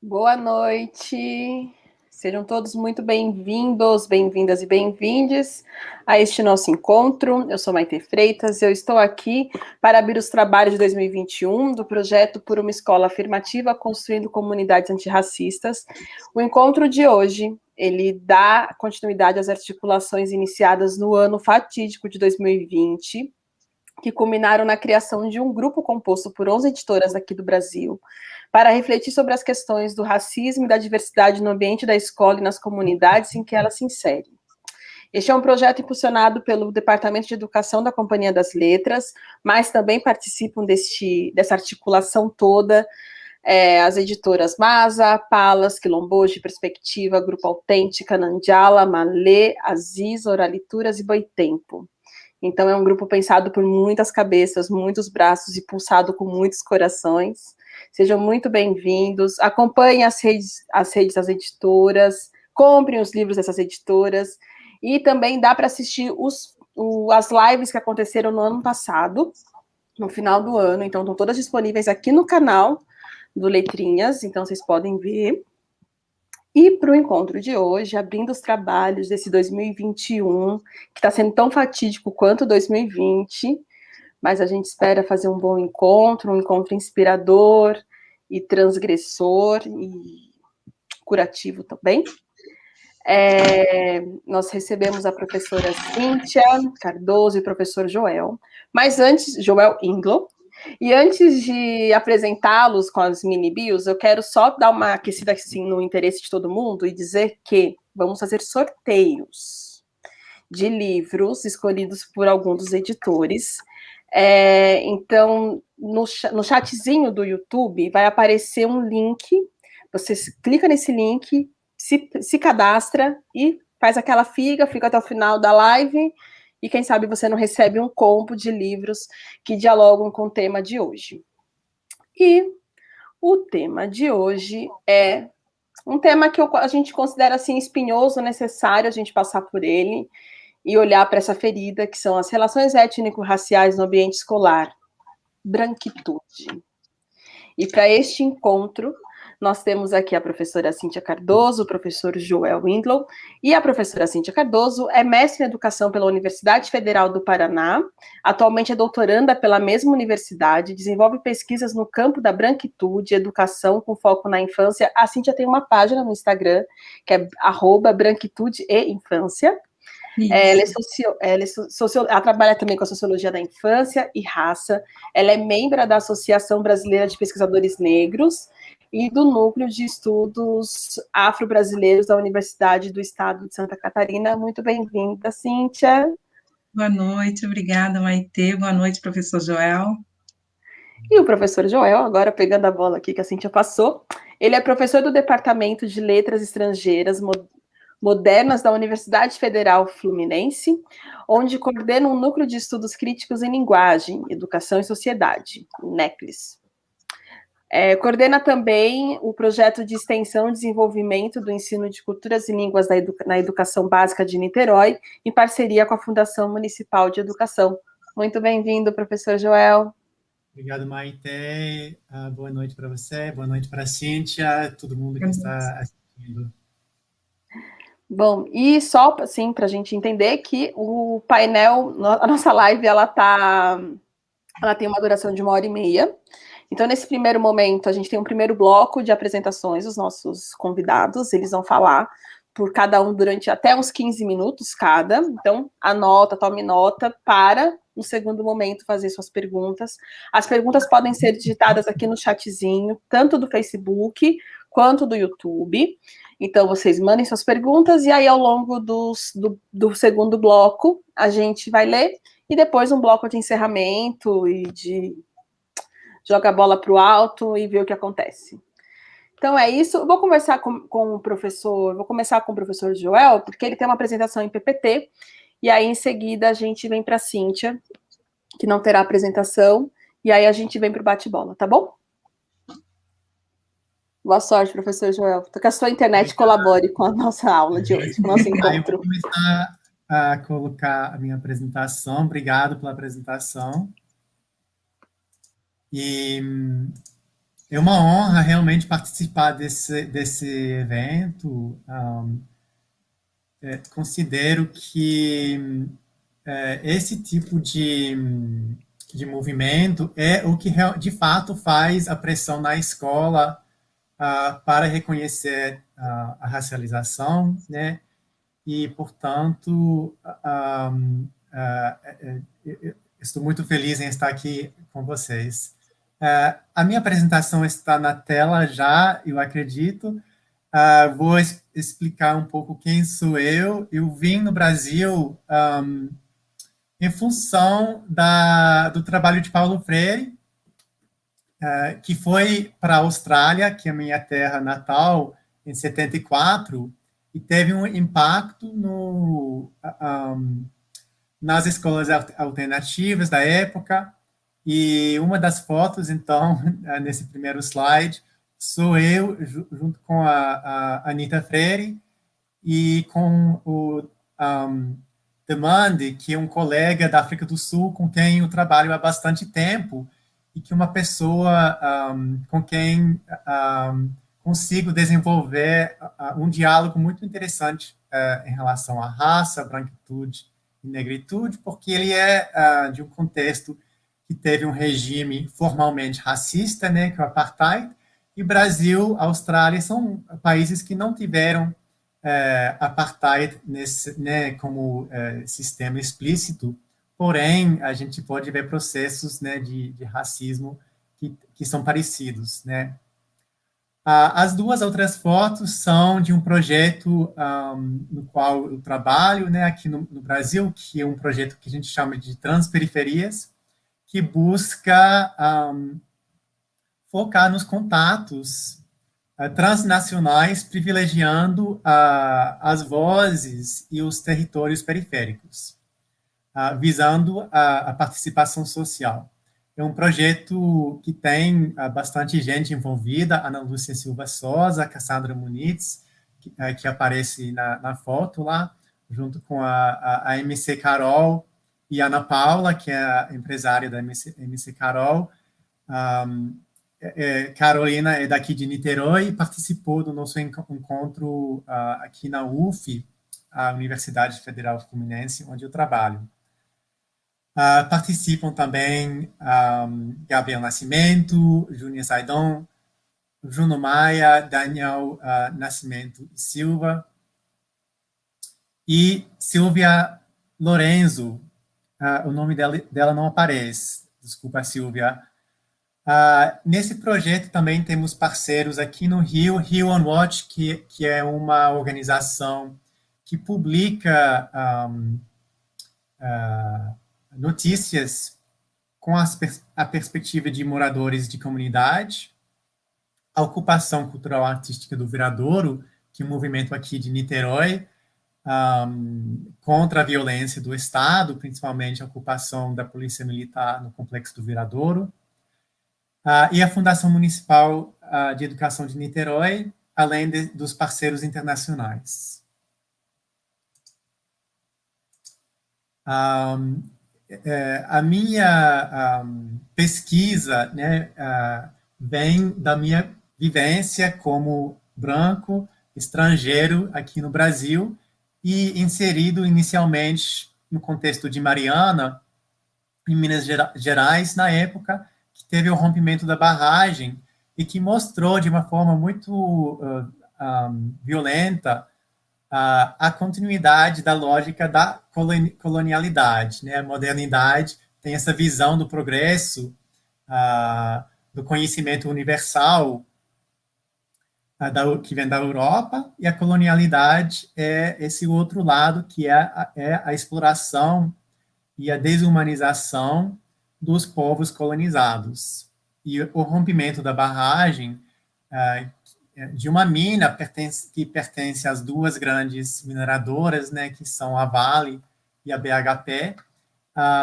Boa noite, sejam todos muito bem-vindos, bem-vindas e bem-vindes a este nosso encontro. Eu sou Maite Freitas, eu estou aqui para abrir os trabalhos de 2021 do projeto Por uma Escola Afirmativa Construindo Comunidades Antirracistas. O encontro de hoje, ele dá continuidade às articulações iniciadas no ano fatídico de 2020, que culminaram na criação de um grupo composto por 11 editoras aqui do Brasil, para refletir sobre as questões do racismo e da diversidade no ambiente da escola e nas comunidades em que ela se insere. Este é um projeto impulsionado pelo Departamento de Educação da Companhia das Letras, mas também participam dessa articulação toda as editoras Masa, Palas, Quilomboje, Perspectiva, Grupo Autêntica, Nandiala, Malê, Aziz, Oralituras e Boitempo. Então, é um grupo pensado por muitas cabeças, muitos braços e pulsado com muitos corações. Sejam muito bem-vindos. Acompanhem as redes das editoras, comprem os livros dessas editoras. E também dá para assistir as lives que aconteceram no ano passado, no final do ano. Então, estão todas disponíveis aqui no canal do Letrinhas, então vocês podem ver. E para o encontro de hoje, abrindo os trabalhos desse 2021, que está sendo tão fatídico quanto 2020, mas a gente espera fazer um bom encontro, um encontro inspirador e transgressor e curativo também. Nós recebemos a professora Cíntia Cardoso e o professor Joel, mas antes, Joel Inglo, e antes de apresentá-los com as mini-bios, eu quero só dar uma aquecida assim, no interesse de todo mundo e dizer que vamos fazer sorteios de livros escolhidos por algum dos editores. Então, no chatzinho do YouTube vai aparecer um link, você clica nesse link, se cadastra e faz aquela fica até o final da live, e quem sabe você não recebe um combo de livros que dialogam com o tema de hoje. E o tema de hoje é um tema que a gente considera assim espinhoso, necessário a gente passar por ele e olhar para essa ferida, que são as relações étnico-raciais no ambiente escolar, branquitude. E para este encontro, nós temos aqui a professora Cíntia Cardoso, o professor Joel Windlow, e a professora Cíntia Cardoso é mestre em educação pela Universidade Federal do Paraná, atualmente é doutoranda pela mesma universidade, desenvolve pesquisas no campo da branquitude, educação com foco na infância. A Cíntia tem uma página no Instagram, que é @branquitude-e-infância. Ela trabalha também com a sociologia da infância e raça. Ela é membro da Associação Brasileira de Pesquisadores Negros e do Núcleo de Estudos Afro-Brasileiros da Universidade do Estado de Santa Catarina. Muito bem-vinda, Cíntia. Boa noite, obrigada, Maite. Boa noite, professor Joel. E o professor Joel, agora pegando a bola aqui que a Cíntia passou, ele é professor do Departamento de Letras Estrangeiras Modernas da Universidade Federal Fluminense, onde coordena um núcleo de estudos críticos em linguagem, educação e sociedade, o NECLIS. Coordena também o projeto de extensão e desenvolvimento do ensino de culturas e línguas na educação básica de Niterói, em parceria com a Fundação Municipal de Educação. Muito bem-vindo, professor Joel. Obrigado, Maite. Boa noite para você, boa noite para a Cíntia, todo mundo que está assistindo. Bom, e só assim, para a gente entender que o painel, a nossa live, ela tem uma duração de 1h30. Então, nesse primeiro momento, a gente tem um primeiro bloco de apresentações dos nossos convidados, eles vão falar por cada um durante até uns 15 minutos cada. Então, tome nota para, no segundo momento, fazer suas perguntas. As perguntas podem ser digitadas aqui no chatzinho, tanto do Facebook quanto do YouTube. Então, vocês mandem suas perguntas e aí, ao longo do segundo bloco, a gente vai ler e depois um bloco de encerramento e de joga a bola para o alto e vê o que acontece. Então é isso. Eu vou conversar com o professor, vou começar com o professor Joel, porque ele tem uma apresentação em PPT, e aí em seguida a gente vem para a Cíntia, que não terá apresentação, e aí a gente vem para o bate-bola, tá bom? Boa sorte, professor Joel. Que a sua internet colabore com a nossa aula de hoje, com o nosso encontro. Eu vou começar a colocar a minha apresentação. Obrigado pela apresentação. E É uma honra realmente participar desse evento. Considero que esse tipo de movimento é o que de fato faz a pressão na escola para reconhecer a racialização, né? E, portanto, estou muito feliz em estar aqui com vocês. A minha apresentação está na tela já, eu acredito. Vou explicar um pouco quem sou eu. Eu vim no Brasil em função do trabalho de Paulo Freire, que foi para a Austrália, que é a minha terra natal, em 74, e teve um impacto nas escolas alternativas da época. E uma das fotos, então, nesse primeiro slide, sou eu, junto com a Anita Freire, e com o Demande, que é um colega da África do Sul com quem eu trabalho há bastante tempo, e que é uma pessoa com quem consigo desenvolver um diálogo muito interessante em relação à raça, branquitude e negritude, porque ele é de um contexto que teve um regime formalmente racista, né, que é o apartheid, e Brasil, Austrália são países que não tiveram apartheid né, como sistema explícito, porém a gente pode ver processos, né, de racismo que são parecidos, né. As duas outras fotos são de um projeto no qual eu trabalho, né, aqui no Brasil, que é um projeto que a gente chama de Transperiferias, que busca focar nos contatos transnacionais, privilegiando as vozes e os territórios periféricos, visando a participação social. É um projeto que tem bastante gente envolvida, Ana Lúcia Silva Sosa, Cassandra Muniz, que aparece na foto lá, junto com a MC Carol e a Ana Paula, que é a empresária da MC Carol. Carolina é daqui de Niterói e participou do nosso encontro aqui na UF, a Universidade Federal Fluminense, onde eu trabalho. Participam também Gabriel Nascimento, Júnior Saidon, Juno Maia, Daniel Nascimento e Silva, e Silvia Lorenzo. O nome dela não aparece, desculpa, Silvia. Nesse projeto também temos parceiros aqui no Rio, Rio On Watch, que é uma organização que publica notícias com a perspectiva de moradores de comunidade, a ocupação cultural artística do Viradouro, que é um movimento aqui de Niterói, contra a violência do Estado, principalmente a ocupação da Polícia Militar no Complexo do Viradouro, e a Fundação Municipal de Educação de Niterói, além dos parceiros internacionais. A minha pesquisa, né, vem da minha vivência como branco, estrangeiro aqui no Brasil, e inserido inicialmente no contexto de Mariana, em Minas Gerais, na época que teve o rompimento da barragem e que mostrou de uma forma muito violenta a continuidade da lógica da colonialidade, né? A modernidade tem essa visão do progresso, do conhecimento universal, que vem da Europa, e a colonialidade é esse outro lado, que é a exploração e a desumanização dos povos colonizados. E o rompimento da barragem de uma mina que pertence às duas grandes mineradoras, né, que são a Vale e a BHP,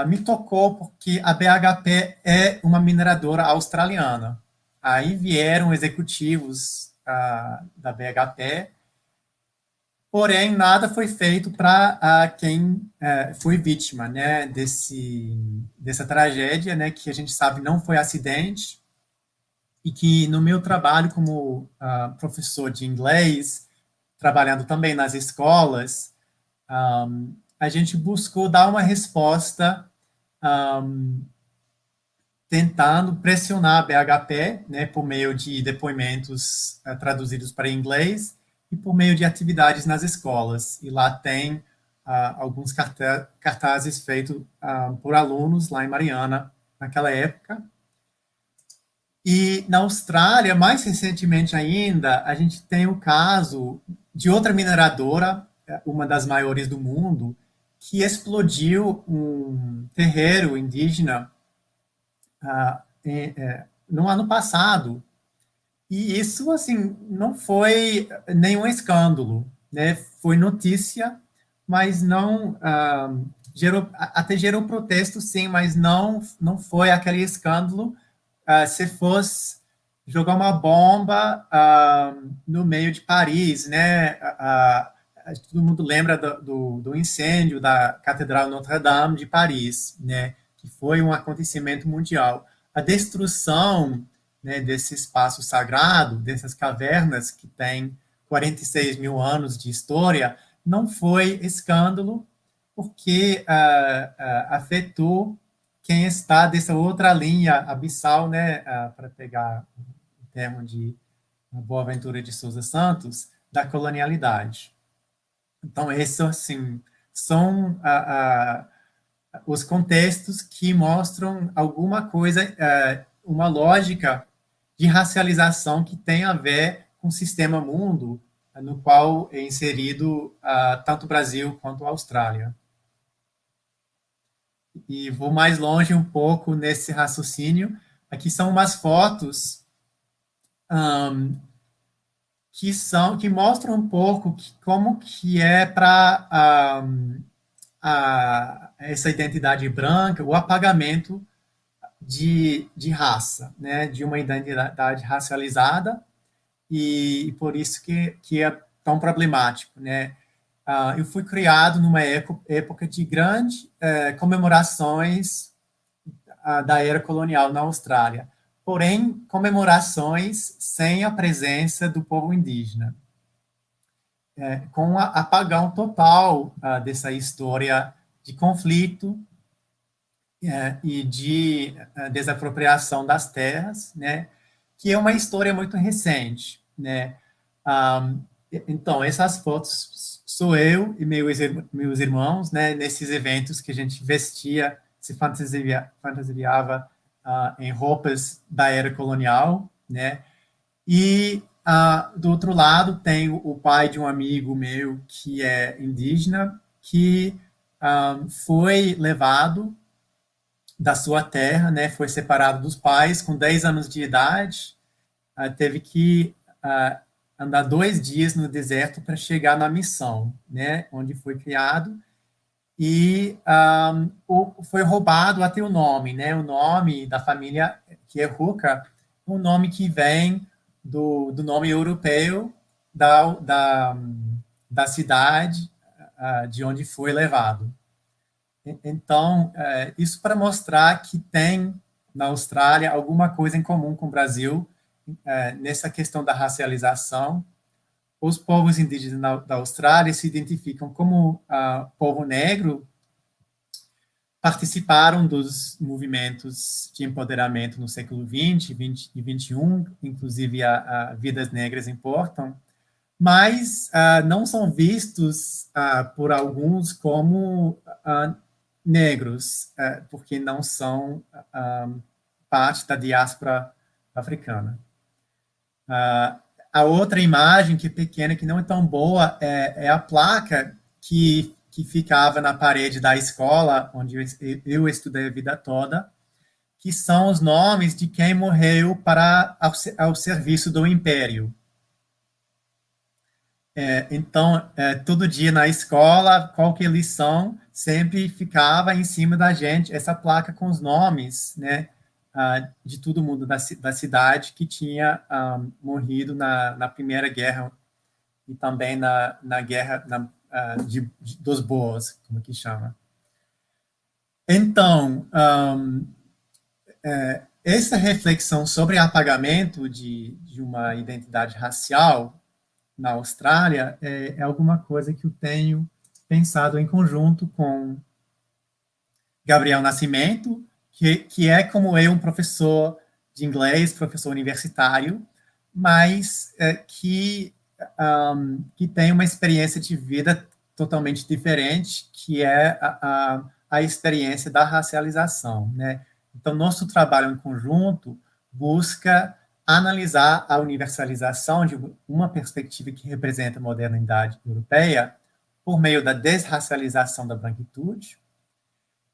me tocou porque a BHP é uma mineradora australiana. Aí vieram executivos da BHP, porém nada foi feito para quem foi vítima, né, dessa tragédia, né, que a gente sabe não foi acidente, e que no meu trabalho como professor de inglês, trabalhando também nas escolas, a gente buscou dar uma resposta tentando pressionar a BHP, né, por meio de depoimentos traduzidos para inglês e por meio de atividades nas escolas. E lá tem alguns cartazes feitos por alunos lá em Mariana, naquela época. E na Austrália, mais recentemente ainda, a gente tem o caso de outra mineradora, uma das maiores do mundo, que explodiu um terreiro indígena no ano passado. E isso, assim, não foi nenhum escândalo, né? Foi notícia, mas não até gerou protesto, sim, mas não foi aquele escândalo. Se fosse jogar uma bomba no meio de Paris, né? Todo mundo lembra do incêndio da Catedral Notre-Dame de Paris, né? Que foi um acontecimento mundial. A destruição, né, desse espaço sagrado, dessas cavernas que têm 46 mil anos de história, não foi escândalo, porque afetou quem está dessa outra linha abissal, né, para pegar o termo de Boaventura de Souza Santos, da colonialidade. Então, esses, assim, são os contextos que mostram alguma coisa, uma lógica de racialização que tem a ver com o sistema mundo no qual é inserido tanto o Brasil quanto a Austrália. E vou mais longe um pouco nesse raciocínio. Aqui são umas fotos que mostram um pouco como que é para essa identidade branca, o apagamento de raça, né, de uma identidade racializada, e por isso que é tão problemático, né. Eu fui criado numa época de grandes comemorações da era colonial na Austrália, porém comemorações sem a presença do povo indígena, com um apagão total dessa história de conflito e de desapropriação das terras, né, que é uma história muito recente, né. Então, essas fotos sou eu e meus irmãos, né, nesses eventos que a gente vestia, se fantasiava em roupas da era colonial, né, e do outro lado tem o pai de um amigo meu que é indígena, que foi levado da sua terra, né, foi separado dos pais com 10 anos de idade, teve que andar 2 dias no deserto para chegar na missão, né, onde foi criado, e foi roubado até o nome, né, o nome da família, que é Ruka, um nome que vem do nome europeu da cidade de onde foi levado. Então, isso para mostrar que tem na Austrália alguma coisa em comum com o Brasil nessa questão da racialização. Os povos indígenas da Austrália se identificam como povo negro, participaram dos movimentos de empoderamento no século XX, XX e XXI, inclusive a Vidas Negras Importam, mas não são vistos por alguns como negros, porque não são parte da diáspora africana. A outra imagem, que é pequena, que não é tão boa, é a placa que ficava na parede da escola, onde eu estudei a vida toda, que são os nomes de quem morreu ao serviço do Império. Então, todo dia na escola, qualquer lição, sempre ficava em cima da gente essa placa com os nomes, né, de todo mundo da cidade que tinha morrido na Primeira Guerra e também na Guerra dos Boers, como que chama. Então, essa reflexão sobre apagamento de uma identidade racial na Austrália é alguma coisa que eu tenho pensado em conjunto com Gabriel Nascimento, que é, como eu, um professor de inglês, professor universitário, mas que tem uma experiência de vida totalmente diferente, que é a experiência da racialização, né? Então, nosso trabalho em conjunto busca analisar a universalização de uma perspectiva que representa a modernidade europeia por meio da desracialização da branquitude,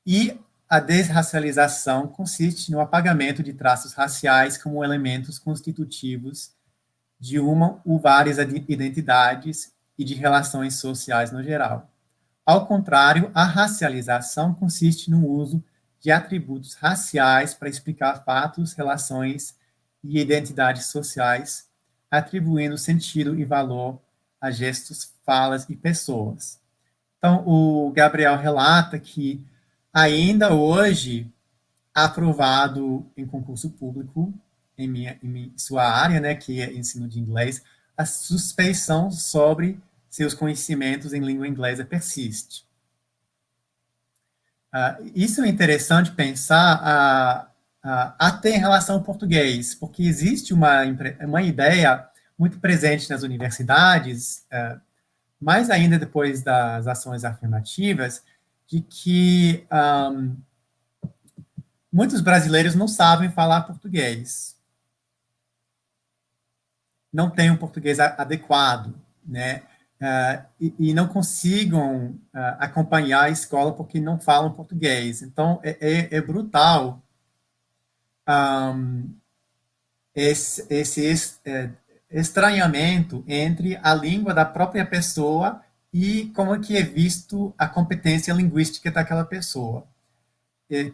e a desracialização consiste no apagamento de traços raciais como elementos constitutivos de uma ou várias identidades e de relações sociais no geral. Ao contrário, a racialização consiste no uso de atributos raciais para explicar fatos, relações e identidades sociais, atribuindo sentido e valor a gestos, falas e pessoas. Então, o Gabriel relata que ainda hoje, aprovado em concurso público, em sua área, né, que é ensino de inglês, a suspeição sobre seus conhecimentos em língua inglesa persiste. Isso é interessante pensar até em relação ao português, porque existe uma ideia muito presente nas universidades, mais ainda depois das ações afirmativas, de que muitos brasileiros não sabem falar português. Não têm um português adequado, né? E não consigam acompanhar a escola porque não falam português. Então, é brutal esse estranhamento entre a língua da própria pessoa e como é que é visto a competência linguística daquela pessoa,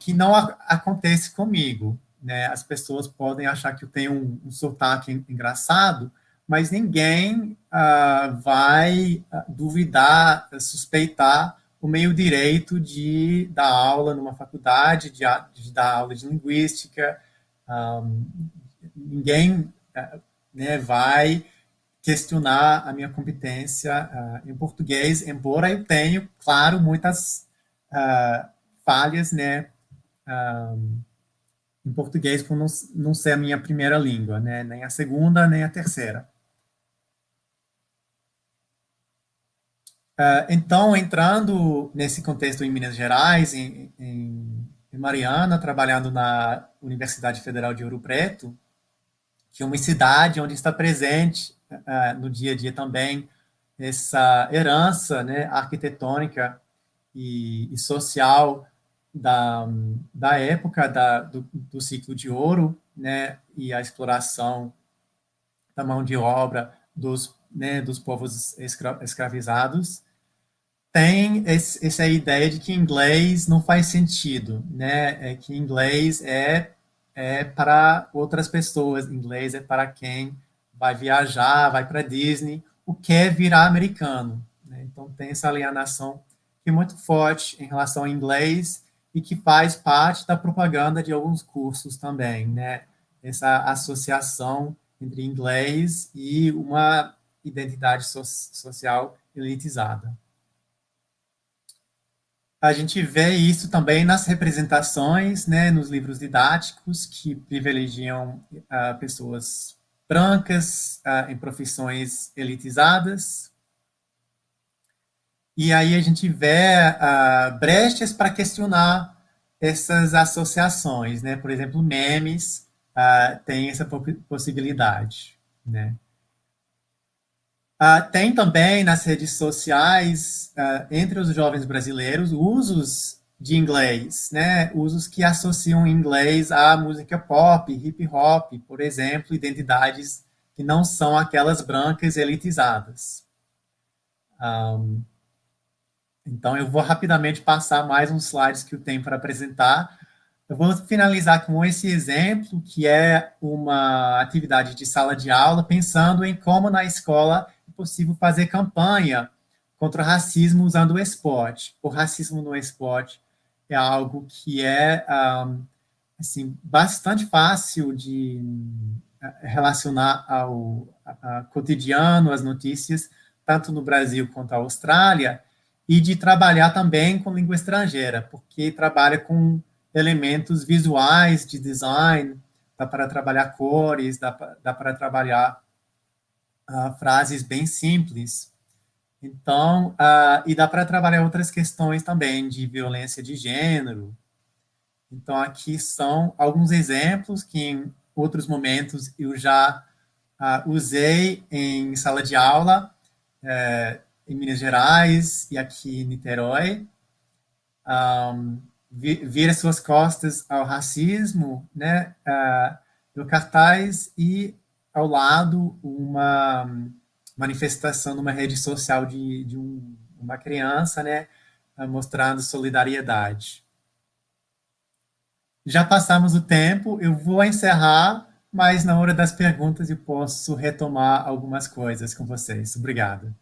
que não acontece comigo, né? As pessoas podem achar que eu tenho um sotaque engraçado, mas ninguém vai duvidar, suspeitar o meu direito de dar aula numa faculdade, de dar aula de linguística. Ninguém né, vai questionar a minha competência em português, embora eu tenha, claro, muitas falhas, né, em português por não ser a minha primeira língua, né, nem a segunda, nem a terceira. Então, entrando nesse contexto em Minas Gerais, em Mariana, trabalhando na Universidade Federal de Ouro Preto, que é uma cidade onde está presente no dia a dia também essa herança, né, arquitetônica e social da época do ciclo de ouro, né, e a exploração da mão de obra dos povos escravizados, tem essa ideia de que inglês não faz sentido, né, que inglês é para outras pessoas, inglês é para quem vai viajar, vai para Disney, o quer virar americano, né? Então tem essa alienação que é muito forte em relação ao inglês e que faz parte da propaganda de alguns cursos também, né? Essa associação entre inglês e uma identidade social elitizada. A gente vê isso também nas representações, né, nos livros didáticos, que privilegiam pessoas brancas em profissões elitizadas. E aí a gente vê brechas para questionar essas associações, né? Por exemplo, memes têm essa possibilidade, né? Tem também nas redes sociais, entre os jovens brasileiros, usos de inglês, né? Usos que associam inglês à música pop, hip hop, por exemplo, identidades que não são aquelas brancas elitizadas. Então, eu vou rapidamente passar mais uns slides que eu tenho para apresentar. Eu vou finalizar com esse exemplo, que é uma atividade de sala de aula, pensando em como na escola é possível fazer campanha contra o racismo usando o esporte. O racismo no esporte é algo que assim, bastante fácil de relacionar ao cotidiano, as notícias, tanto no Brasil quanto na Austrália, e de trabalhar também com língua estrangeira, porque trabalha com elementos visuais de design, dá para trabalhar cores, dá para trabalhar frases bem simples. Então, e dá para trabalhar outras questões também de violência de gênero. Então, aqui são alguns exemplos que em outros momentos eu já usei em sala de aula, em Minas Gerais e aqui em Niterói. Vira suas costas ao racismo, né? No cartaz e ao lado uma manifestação numa rede social de uma criança, né? Mostrando solidariedade. Já passamos o tempo, eu vou encerrar, mas na hora das perguntas eu posso retomar algumas coisas com vocês. Obrigado.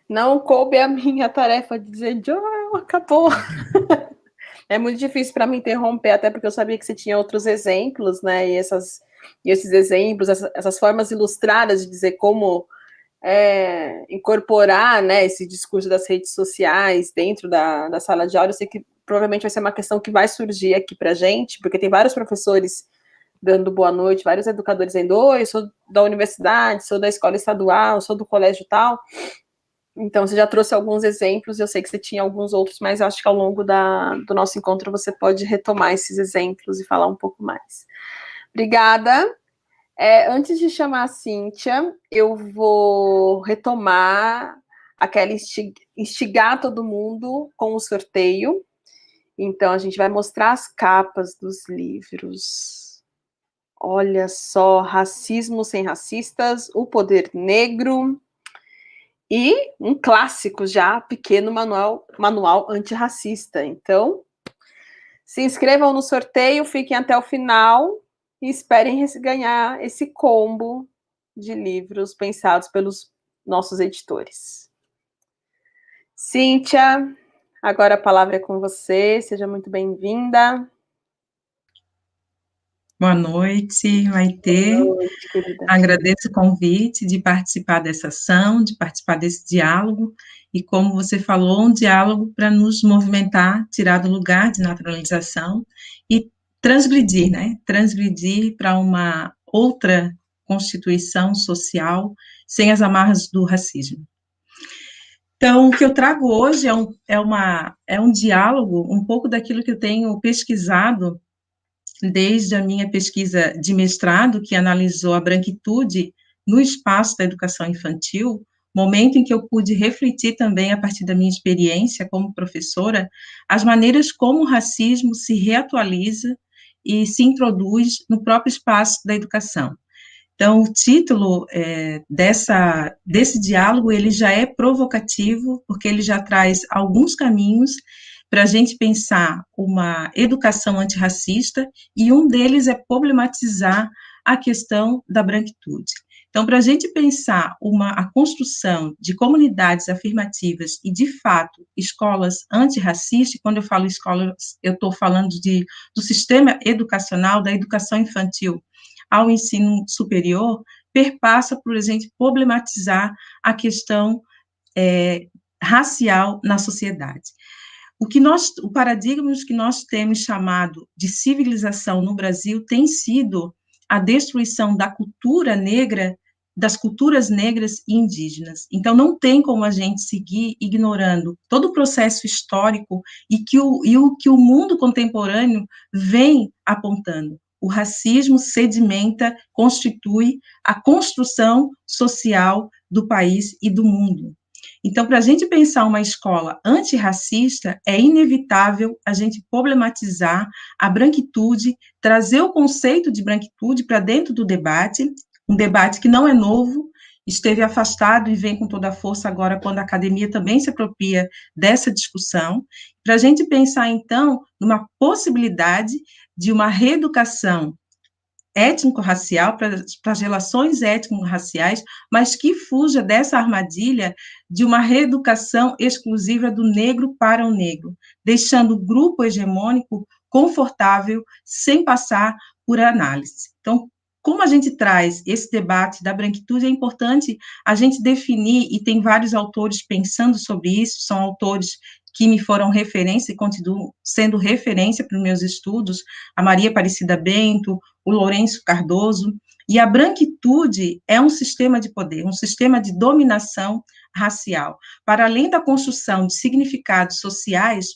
Não coube a minha tarefa de dizer, Joel, acabou. É muito difícil para me interromper, até porque eu sabia que você tinha outros exemplos, né? E esses exemplos, essas formas ilustradas de dizer como incorporar, né, esse discurso das redes sociais dentro da sala de aula. Eu sei que provavelmente vai ser uma questão que vai surgir aqui para a gente, porque tem vários professores dando boa noite, vários educadores dizendo, oi, sou da universidade, sou da escola estadual, sou do colégio tal. Então, você já trouxe alguns exemplos, eu sei que você tinha alguns outros, mas eu acho que ao longo do nosso encontro você pode retomar esses exemplos e falar um pouco mais. Obrigada. Antes de chamar a Cíntia, eu vou retomar aquela instigar todo mundo com o sorteio. Então, a gente vai mostrar as capas dos livros. Olha só, Racismo Sem Racistas, O Poder Negro, e um clássico já, Pequeno Manual Antirracista. Então, se inscrevam no sorteio, fiquem até o final e esperem ganhar esse combo de livros pensados pelos nossos editores. Cíntia, agora a palavra é com você, seja muito bem-vinda. Boa noite, Maitê. Boa noite, querida. Agradeço o convite de participar dessa ação, de participar desse diálogo, e como você falou, um diálogo para nos movimentar, tirar do lugar de naturalização e transgredir, né? Transgredir para uma outra constituição social sem as amarras do racismo. Então, o que eu trago hoje é um diálogo, um pouco daquilo que eu tenho pesquisado desde a minha pesquisa de mestrado, que analisou a branquitude no espaço da educação infantil, momento em que eu pude refletir também, a partir da minha experiência como professora, as maneiras como o racismo se reatualiza e se introduz no próprio espaço da educação. Então, o título desse diálogo, ele já é provocativo, porque ele já traz alguns caminhos para a gente pensar uma educação antirracista, e um deles é problematizar a questão da branquitude. Então, para a gente pensar a construção de comunidades afirmativas e, de fato, escolas antirracistas, e quando eu falo escolas, eu estou falando do sistema educacional, da educação infantil ao ensino superior, perpassa por a gente problematizar a questão racial na sociedade. O paradigma que nós temos chamado de civilização no Brasil tem sido a destruição da cultura negra, das culturas negras e indígenas. Então, não tem como a gente seguir ignorando todo o processo histórico e o que o mundo contemporâneo vem apontando. O racismo sedimenta, constitui a construção social do país e do mundo. Então, para a gente pensar uma escola antirracista, é inevitável a gente problematizar a branquitude, trazer o conceito de branquitude para dentro do debate, um debate que não é novo, esteve afastado e vem com toda a força agora, quando a academia também se apropria dessa discussão, para a gente pensar, então, numa possibilidade de uma reeducação étnico-racial, para as relações étnico-raciais, mas que fuja dessa armadilha de uma reeducação exclusiva do negro para o negro, deixando o grupo hegemônico confortável, sem passar por análise. Então, como a gente traz esse debate da branquitude, é importante a gente definir, e tem vários autores pensando sobre isso, são autores que me foram referência e continuam sendo referência para os meus estudos, a Maria Aparecida Bento, o Lourenço Cardoso, e a branquitude é um sistema de poder, um sistema de dominação racial. Para além da construção de significados sociais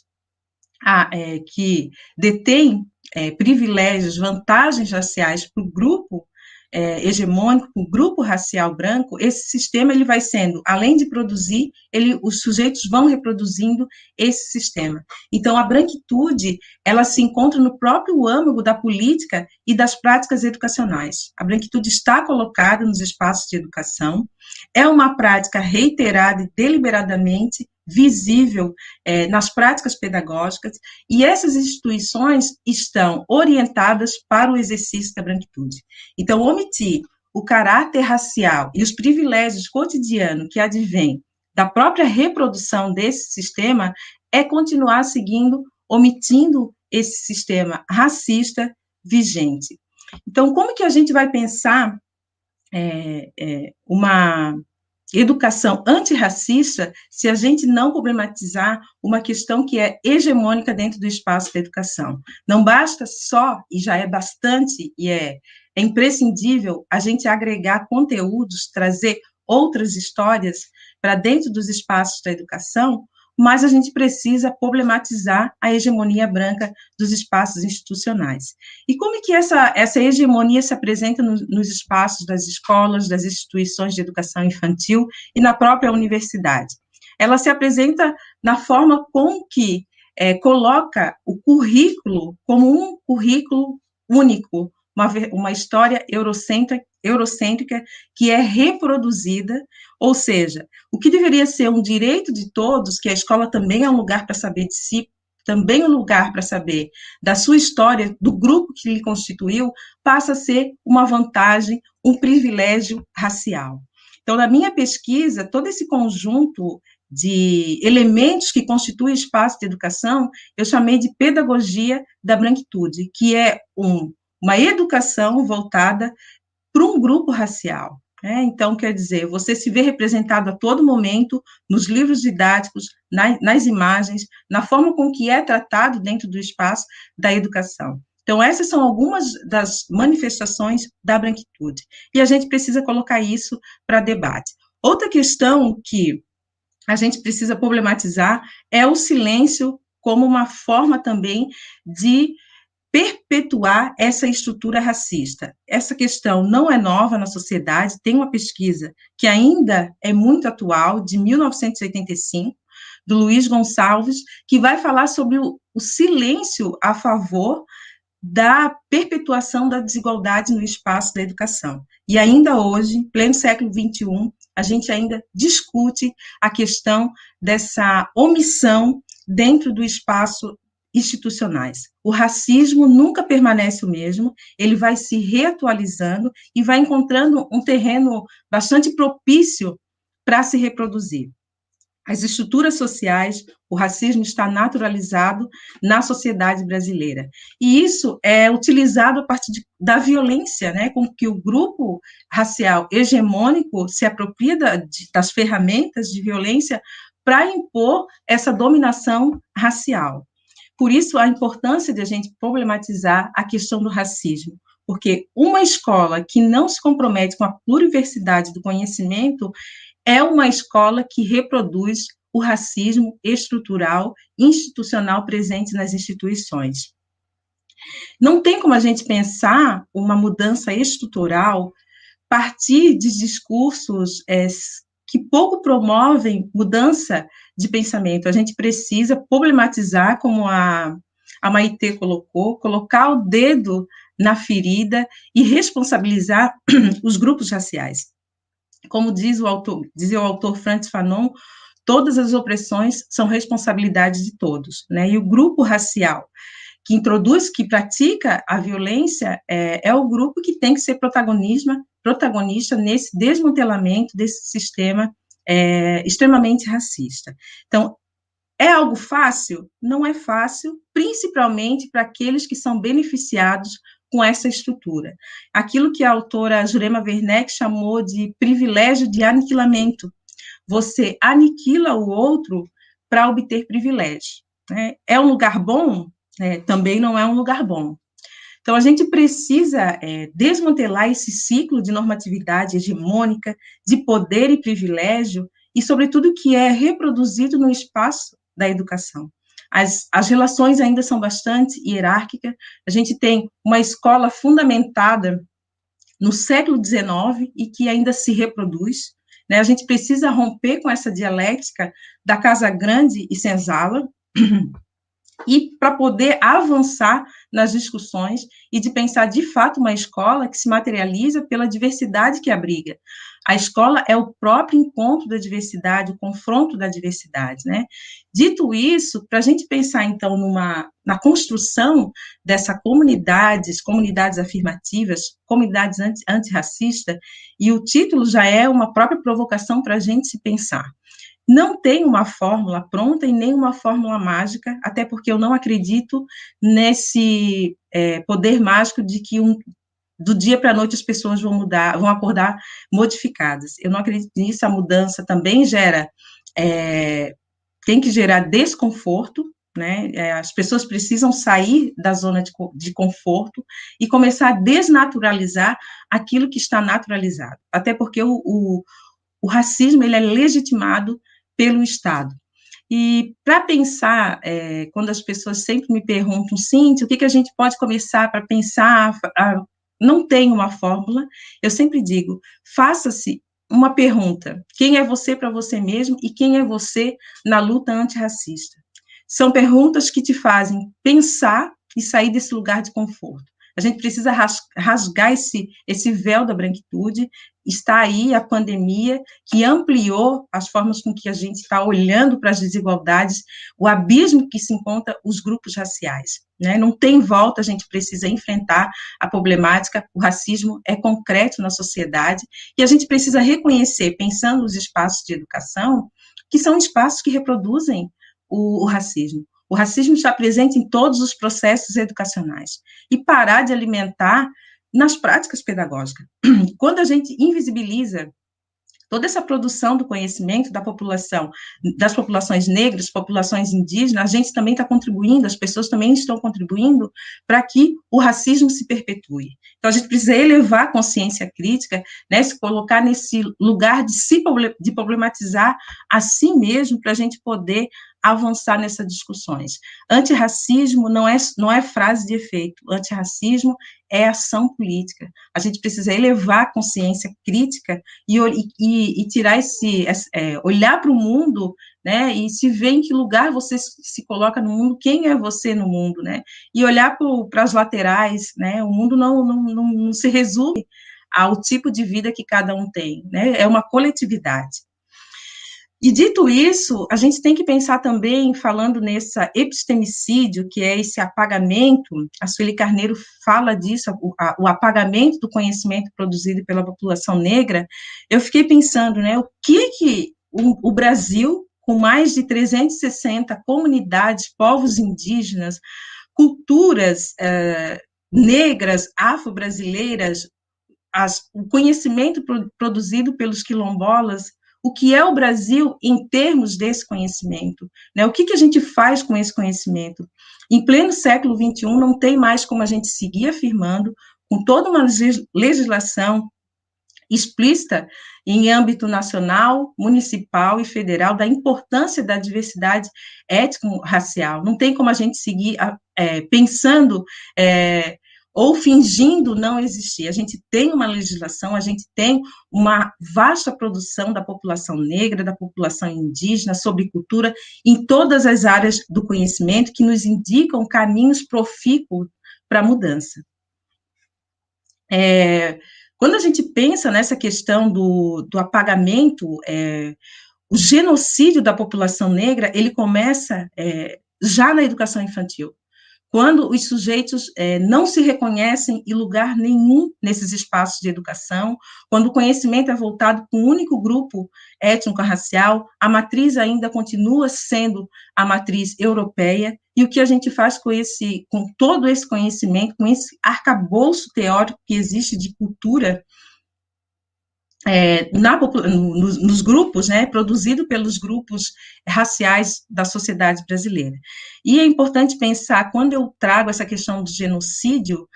que detém privilégios, vantagens raciais para o grupo hegemônico, o grupo racial branco, esse sistema ele vai sendo, além de produzir, os sujeitos vão reproduzindo esse sistema. Então, a branquitude, ela se encontra no próprio âmago da política e das práticas educacionais. A branquitude está colocada nos espaços de educação, é uma prática reiterada e deliberadamente visível nas práticas pedagógicas, e essas instituições estão orientadas para o exercício da branquitude. Então, omitir o caráter racial e os privilégios cotidianos que advêm da própria reprodução desse sistema é continuar omitindo esse sistema racista vigente. Então, como que a gente vai pensar uma educação antirracista se a gente não problematizar uma questão que é hegemônica dentro do espaço da educação? Não basta só, e já é bastante, e é imprescindível a gente agregar conteúdos, trazer outras histórias para dentro dos espaços da educação, mas a gente precisa problematizar a hegemonia branca dos espaços institucionais. E como é que essa hegemonia se apresenta nos espaços das escolas, das instituições de educação infantil e na própria universidade? Ela se apresenta na forma com que coloca o currículo como um currículo único, uma história eurocêntrica que é reproduzida, ou seja, o que deveria ser um direito de todos, que a escola também é um lugar para saber de si, também um lugar para saber da sua história, do grupo que lhe constituiu, passa a ser uma vantagem, um privilégio racial. Então, na minha pesquisa, todo esse conjunto de elementos que constituem o espaço de educação, eu chamei de pedagogia da branquitude, que é uma educação voltada para um grupo racial. Então, quer dizer, você se vê representado a todo momento nos livros didáticos, nas imagens, na forma com que é tratado dentro do espaço da educação. Então, essas são algumas das manifestações da branquitude. E a gente precisa colocar isso para debate. Outra questão que a gente precisa problematizar é o silêncio como uma forma também de perpetuar essa estrutura racista. Essa questão não é nova na sociedade, tem uma pesquisa que ainda é muito atual, de 1985, do Luiz Gonçalves, que vai falar sobre o silêncio a favor da perpetuação da desigualdade no espaço da educação. E ainda hoje, em pleno século XXI, a gente ainda discute a questão dessa omissão dentro do espaço institucionais. O racismo nunca permanece o mesmo, ele vai se reatualizando e vai encontrando um terreno bastante propício para se reproduzir. As estruturas sociais, o racismo está naturalizado na sociedade brasileira. E isso é utilizado a partir da violência, com que o grupo racial hegemônico se apropria das ferramentas de violência para impor essa dominação racial. Por isso, a importância de a gente problematizar a questão do racismo, porque uma escola que não se compromete com a pluriversidade do conhecimento é uma escola que reproduz o racismo estrutural, institucional presente nas instituições. Não tem como a gente pensar uma mudança estrutural a partir de discursos que pouco promovem mudança de pensamento. A gente precisa problematizar, como a Maitê colocou, colocar o dedo na ferida e responsabilizar os grupos raciais. Como dizia o autor Frantz Fanon, todas as opressões são responsabilidade de todos, e o grupo racial que introduz, que pratica a violência, é o grupo que tem que ser protagonista nesse desmantelamento desse sistema extremamente racista. Então, é algo fácil? Não é fácil, principalmente para aqueles que são beneficiados com essa estrutura. Aquilo que a autora Jurema Werneck chamou de privilégio de aniquilamento. Você aniquila o outro para obter privilégio. Né? É um lugar bom? Também não é um lugar bom. Então, a gente precisa desmantelar esse ciclo de normatividade hegemônica, de poder e privilégio, e, sobretudo, que é reproduzido no espaço da educação. As relações ainda são bastante hierárquicas, a gente tem uma escola fundamentada no século XIX e que ainda se reproduz, né? A gente precisa romper com essa dialética da casa grande e senzala, e para poder avançar nas discussões e de pensar, de fato, uma escola que se materializa pela diversidade que abriga. A escola é o próprio encontro da diversidade, o confronto da diversidade, né? Dito isso, para a gente pensar, então, na construção dessas comunidades afirmativas, comunidades antirracistas, e o título já é uma própria provocação para a gente se pensar. Não tem uma fórmula pronta e nem uma fórmula mágica, até porque eu não acredito nesse poder mágico de que do dia para a noite as pessoas vão acordar modificadas. Eu não acredito nisso, a mudança também tem que gerar desconforto, né? As pessoas precisam sair da zona de conforto e começar a desnaturalizar aquilo que está naturalizado, até porque o racismo ele é legitimado pelo Estado. E para pensar, quando as pessoas sempre me perguntam, Cíntia, o que a gente pode começar para pensar? Não tem uma fórmula, eu sempre digo, faça-se uma pergunta, quem é você para você mesmo e quem é você na luta antirracista? São perguntas que te fazem pensar e sair desse lugar de conforto. A gente precisa rasgar esse véu da branquitude. Está aí a pandemia, que ampliou as formas com que a gente está olhando para as desigualdades, o abismo que se encontra os grupos raciais. Né? Não tem volta, a gente precisa enfrentar a problemática, o racismo é concreto na sociedade, e a gente precisa reconhecer, pensando nos espaços de educação, que são espaços que reproduzem o racismo. O racismo está presente em todos os processos educacionais, e parar de alimentar nas práticas pedagógicas. Quando a gente invisibiliza toda essa produção do conhecimento da população, das populações negras, populações indígenas, a gente também está contribuindo, as pessoas também estão contribuindo para que o racismo se perpetue. Então, a gente precisa elevar a consciência crítica, né, se colocar nesse lugar de problematizar a si mesmo, para a gente poder avançar nessas discussões. Antirracismo não é frase de efeito, antirracismo é ação política. A gente precisa elevar a consciência crítica e tirar olhar para o mundo, né, e se ver em que lugar você se coloca no mundo, quem é você no mundo, né, e olhar para as laterais, né, o mundo não se resume ao tipo de vida que cada um tem, né, é uma coletividade. E, dito isso, a gente tem que pensar também, falando nesse epistemicídio, que é esse apagamento, a Sueli Carneiro fala disso, o apagamento do conhecimento produzido pela população negra. Eu fiquei pensando, né, o que o Brasil, com mais de 360 comunidades, povos indígenas, culturas negras, afro-brasileiras, o conhecimento produzido pelos quilombolas, o que é o Brasil em termos desse conhecimento, né? O que a gente faz com esse conhecimento? Em pleno século XXI, não tem mais como a gente seguir afirmando, com toda uma legislação explícita em âmbito nacional, municipal e federal, da importância da diversidade étnico-racial. Não tem como a gente seguir pensando ou fingindo não existir. A gente tem uma legislação, a gente tem uma vasta produção da população negra, da população indígena, sobre cultura, em todas as áreas do conhecimento, que nos indicam caminhos profícuos para a mudança. Quando a gente pensa nessa questão do apagamento, o genocídio da população negra, ele começa já na educação infantil. quando os sujeitos não se reconhecem em lugar nenhum nesses espaços de educação, quando o conhecimento é voltado para um único grupo étnico-racial, a matriz ainda continua sendo a matriz europeia, e o que a gente faz com todo esse conhecimento, com esse arcabouço teórico que existe de cultura, nos grupos, né, produzido pelos grupos raciais da sociedade brasileira. E é importante pensar, quando eu trago essa questão do genocídio,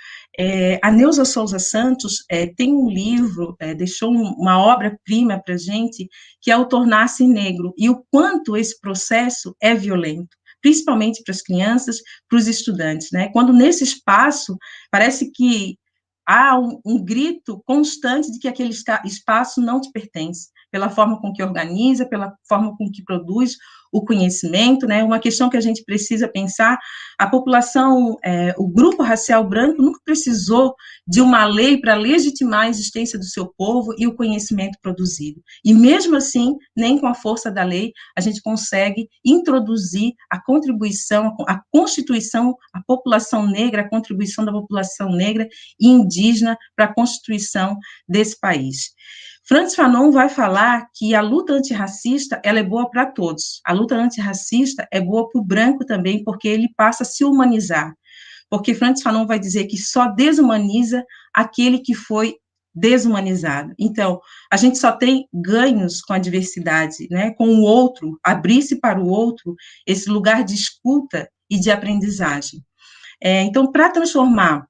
a Neuza Souza Santos tem um livro, deixou uma obra-prima para a gente, que é o Tornar-se Negro, e o quanto esse processo é violento, principalmente para as crianças, para os estudantes, né? Quando nesse espaço, parece que há um grito constante de que aquele espaço não te pertence, pela forma com que organiza, pela forma com que produz o conhecimento, né? Uma questão que a gente precisa pensar: a população, o grupo racial branco nunca precisou de uma lei para legitimar a existência do seu povo e o conhecimento produzido. E mesmo assim, nem com a força da lei, a gente consegue introduzir a contribuição, a constituição, a população negra, a contribuição da população negra e indígena para a constituição desse país. Frantz Fanon vai falar que a luta antirracista, ela é boa para todos. A luta antirracista é boa para o branco também, porque ele passa a se humanizar. Porque Frantz Fanon vai dizer que só desumaniza aquele que foi desumanizado. Então, a gente só tem ganhos com a diversidade, né? Com o outro, abrir-se para o outro, esse lugar de escuta e de aprendizagem. Então, para transformar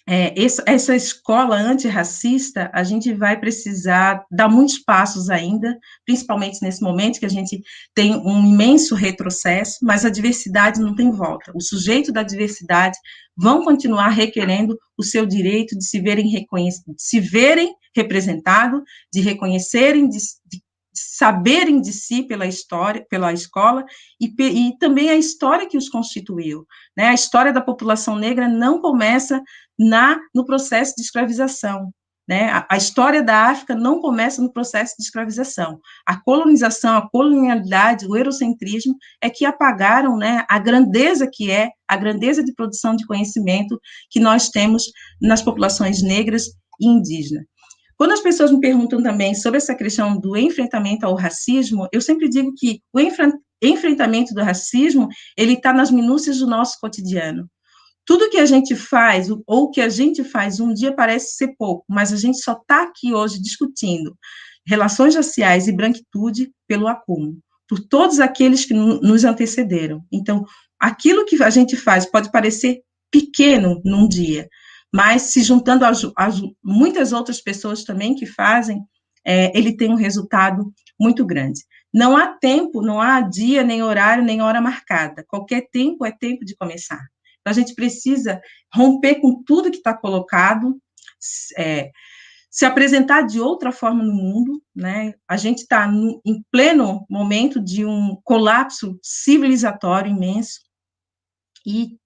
essa escola antirracista, a gente vai precisar dar muitos passos ainda, principalmente nesse momento que a gente tem um imenso retrocesso, mas a diversidade não tem volta. O sujeito da diversidade vão continuar requerendo o seu direito de se verem reconhecidos, de se verem representados, de reconhecerem, de saberem de si pela história, pela escola, e também a história que os constituiu, né? A história da população negra não começa no processo de escravização, né? A história da África não começa no processo de escravização. A colonização, a colonialidade, o eurocentrismo é que apagaram, né, a grandeza que é a grandeza de produção de conhecimento que nós temos nas populações negras e indígenas. Quando as pessoas me perguntam também sobre essa questão do enfrentamento ao racismo, eu sempre digo que o enfrentamento do racismo, ele está nas minúcias do nosso cotidiano. Tudo que a gente faz, ou que a gente faz um dia parece ser pouco, mas a gente só está aqui hoje discutindo relações raciais e branquitude pelo acúmulo, por todos aqueles que nos antecederam. Então, aquilo que a gente faz pode parecer pequeno num dia, mas se juntando a muitas outras pessoas também que fazem, ele tem um resultado muito grande. Não há tempo, não há dia, nem horário, nem hora marcada. Qualquer tempo é tempo de começar. Então, a gente precisa romper com tudo que está colocado, se apresentar de outra forma no mundo, né? A gente está em pleno momento de um colapso civilizatório imenso, e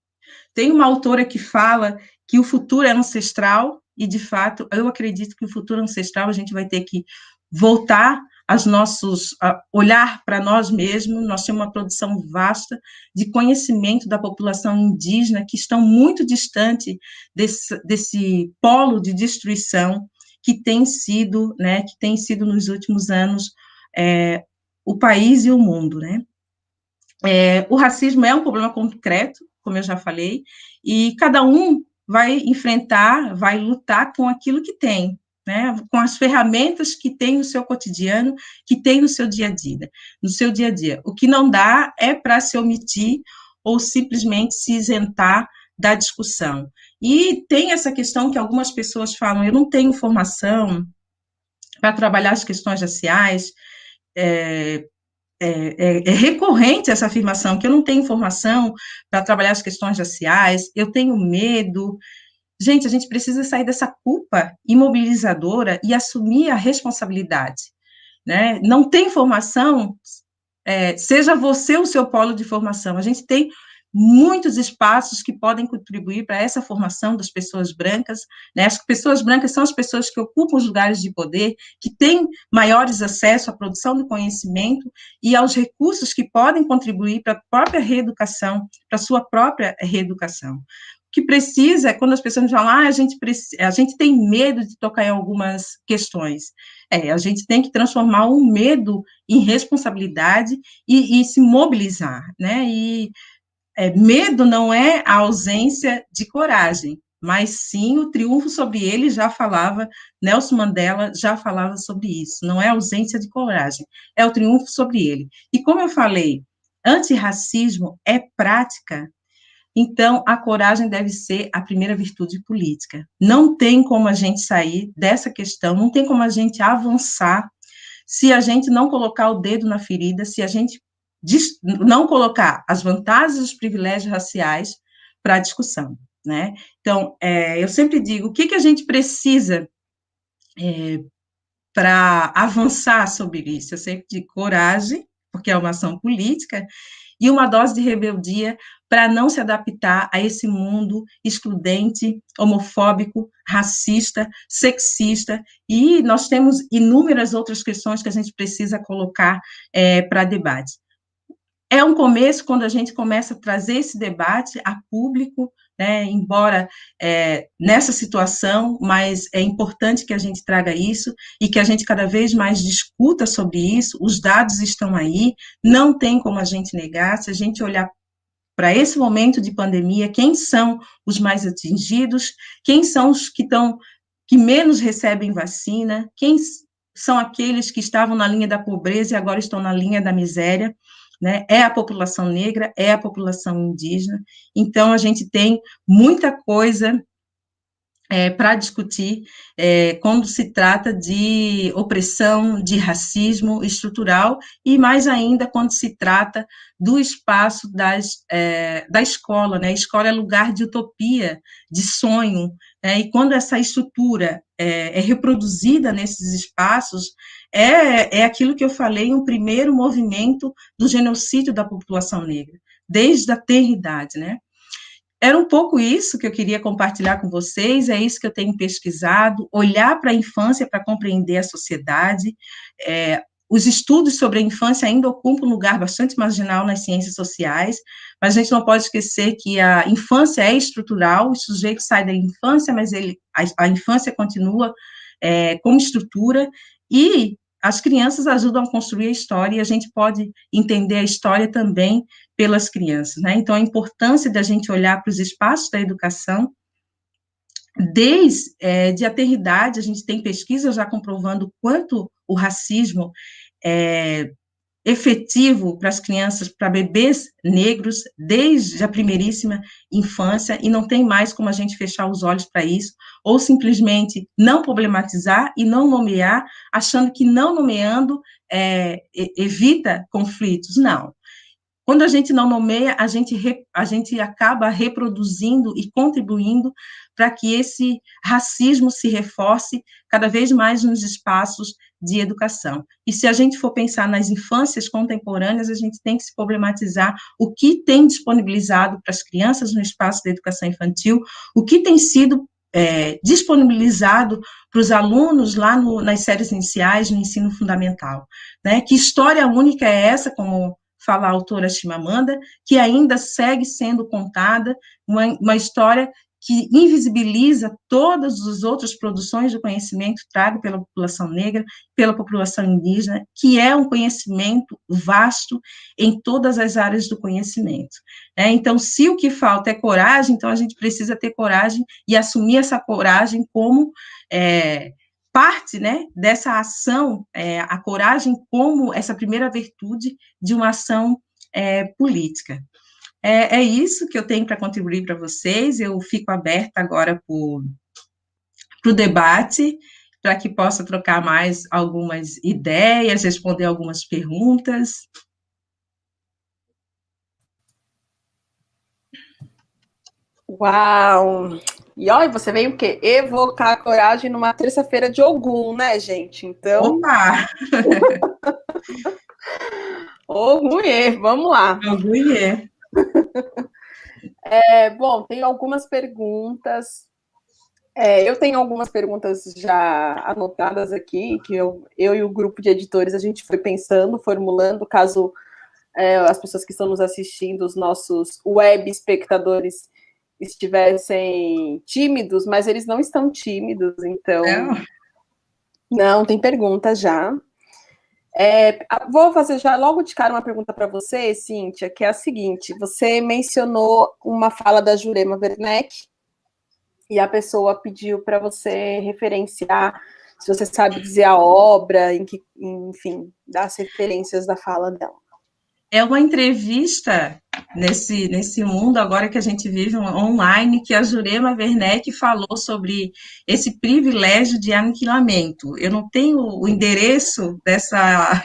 tem uma autora que fala que o futuro é ancestral, e, de fato, eu acredito que o futuro ancestral a gente vai ter que voltar a olhar para nós mesmos. Nós temos uma produção vasta de conhecimento da população indígena que estão muito distante desse polo de destruição que tem sido, né, nos últimos anos o país e o mundo, né? O racismo é um problema concreto, como eu já falei, e cada um vai enfrentar, vai lutar com aquilo que tem, né, com as ferramentas que tem no seu cotidiano, que tem no seu dia a dia. O que não dá é para se omitir ou simplesmente se isentar da discussão. E tem essa questão que algumas pessoas falam: eu não tenho formação para trabalhar as questões raciais. É recorrente essa afirmação, que eu não tenho formação para trabalhar as questões raciais, eu tenho medo. Gente, a gente precisa sair dessa culpa imobilizadora e assumir a responsabilidade, né? Não tem formação, seja você o seu polo de formação. A gente tem muitos espaços que podem contribuir para essa formação das pessoas brancas, né? As pessoas brancas são as pessoas que ocupam os lugares de poder, que têm maiores acesso à produção do conhecimento e aos recursos que podem contribuir para a própria reeducação, para a sua própria reeducação. O que precisa, quando as pessoas falam, a gente tem medo de tocar em algumas questões. A gente tem que transformar o medo em responsabilidade e se mobilizar, né? Medo não é a ausência de coragem, mas sim o triunfo sobre ele, já falava, Nelson Mandela já falava sobre isso, não é a ausência de coragem, é o triunfo sobre ele. E como eu falei, antirracismo é prática, então a coragem deve ser a primeira virtude política. Não tem como a gente sair dessa questão, não tem como a gente avançar se a gente não colocar o dedo na ferida, se a gente não colocar as vantagens e os privilégios raciais para a discussão, né? Então, eu sempre digo, o que a gente precisa para avançar sobre isso? Eu sempre digo coragem, porque é uma ação política, e uma dose de rebeldia para não se adaptar a esse mundo excludente, homofóbico, racista, sexista, e nós temos inúmeras outras questões que a gente precisa colocar para debate. É um começo quando a gente começa a trazer esse debate a público, né, embora nessa situação, mas é importante que a gente traga isso e que a gente cada vez mais discuta sobre isso, os dados estão aí, não tem como a gente negar, se a gente olhar para esse momento de pandemia, quem são os mais atingidos, quem são os que menos recebem vacina, quem são aqueles que estavam na linha da pobreza e agora estão na linha da miséria, né? É a população negra, é a população indígena, então a gente tem muita coisa para discutir quando se trata de opressão, de racismo estrutural, e mais ainda quando se trata do espaço da escola, né? A escola é lugar de utopia, de sonho, né? E quando essa estrutura é reproduzida nesses espaços, é aquilo que eu falei, um primeiro movimento do genocídio da população negra, desde a tenridade, né? Era um pouco isso que eu queria compartilhar com vocês, é isso que eu tenho pesquisado, olhar para a infância para compreender a sociedade. Os estudos sobre a infância ainda ocupam um lugar bastante marginal nas ciências sociais, mas a gente não pode esquecer que a infância é estrutural, o sujeito sai da infância, mas a infância continua como estrutura, e as crianças ajudam a construir a história, e a gente pode entender a história também pelas crianças, né? Então, a importância da gente olhar para os espaços da educação, desde a tenridade, a gente tem pesquisas já comprovando quanto o racismo é efetivo para as crianças, para bebês negros, desde a primeiríssima infância, e não tem mais como a gente fechar os olhos para isso, ou simplesmente não problematizar e não nomear, achando que não nomeando evita conflitos. Não. Quando a gente não nomeia, a gente acaba reproduzindo e contribuindo para que esse racismo se reforce cada vez mais nos espaços de educação. E se a gente for pensar nas infâncias contemporâneas, a gente tem que se problematizar o que tem disponibilizado para as crianças no espaço da educação infantil, o que tem sido disponibilizado para os alunos lá nas séries iniciais, no ensino fundamental, né? Que história única é essa, como fala a autora Chimamanda, que ainda segue sendo contada, uma história que invisibiliza todas as outras produções de conhecimento trago pela população negra, pela população indígena, que é um conhecimento vasto em todas as áreas do conhecimento. Então, se o que falta é coragem, então a gente precisa ter coragem e assumir essa coragem como parte, né, dessa ação, a coragem como essa primeira virtude de uma ação política. É isso que eu tenho para contribuir para vocês, eu fico aberta agora para o debate, para que possa trocar mais algumas ideias, responder algumas perguntas. Uau! E olha, você veio o quê? Evocar a coragem numa terça-feira de Ogum, né, gente? Então... Opa! Oguiê, vamos lá. Oguiê. Bom, tem algumas perguntas. Eu tenho algumas perguntas já anotadas aqui, que eu e o grupo de editores, a gente foi pensando, formulando, caso as pessoas que estão nos assistindo, os nossos web espectadores, estivessem tímidos, mas eles não estão tímidos, então... Não, tem pergunta já. Vou fazer já logo de cara uma pergunta para você, Cíntia, que é a seguinte: você mencionou uma fala da Jurema Werneck e a pessoa pediu para você referenciar, se você sabe dizer a obra, enfim, dar as referências da fala dela. É uma entrevista nesse mundo agora que a gente vive online, que a Jurema Werneck falou sobre esse privilégio de aniquilamento. Eu não tenho o endereço dessa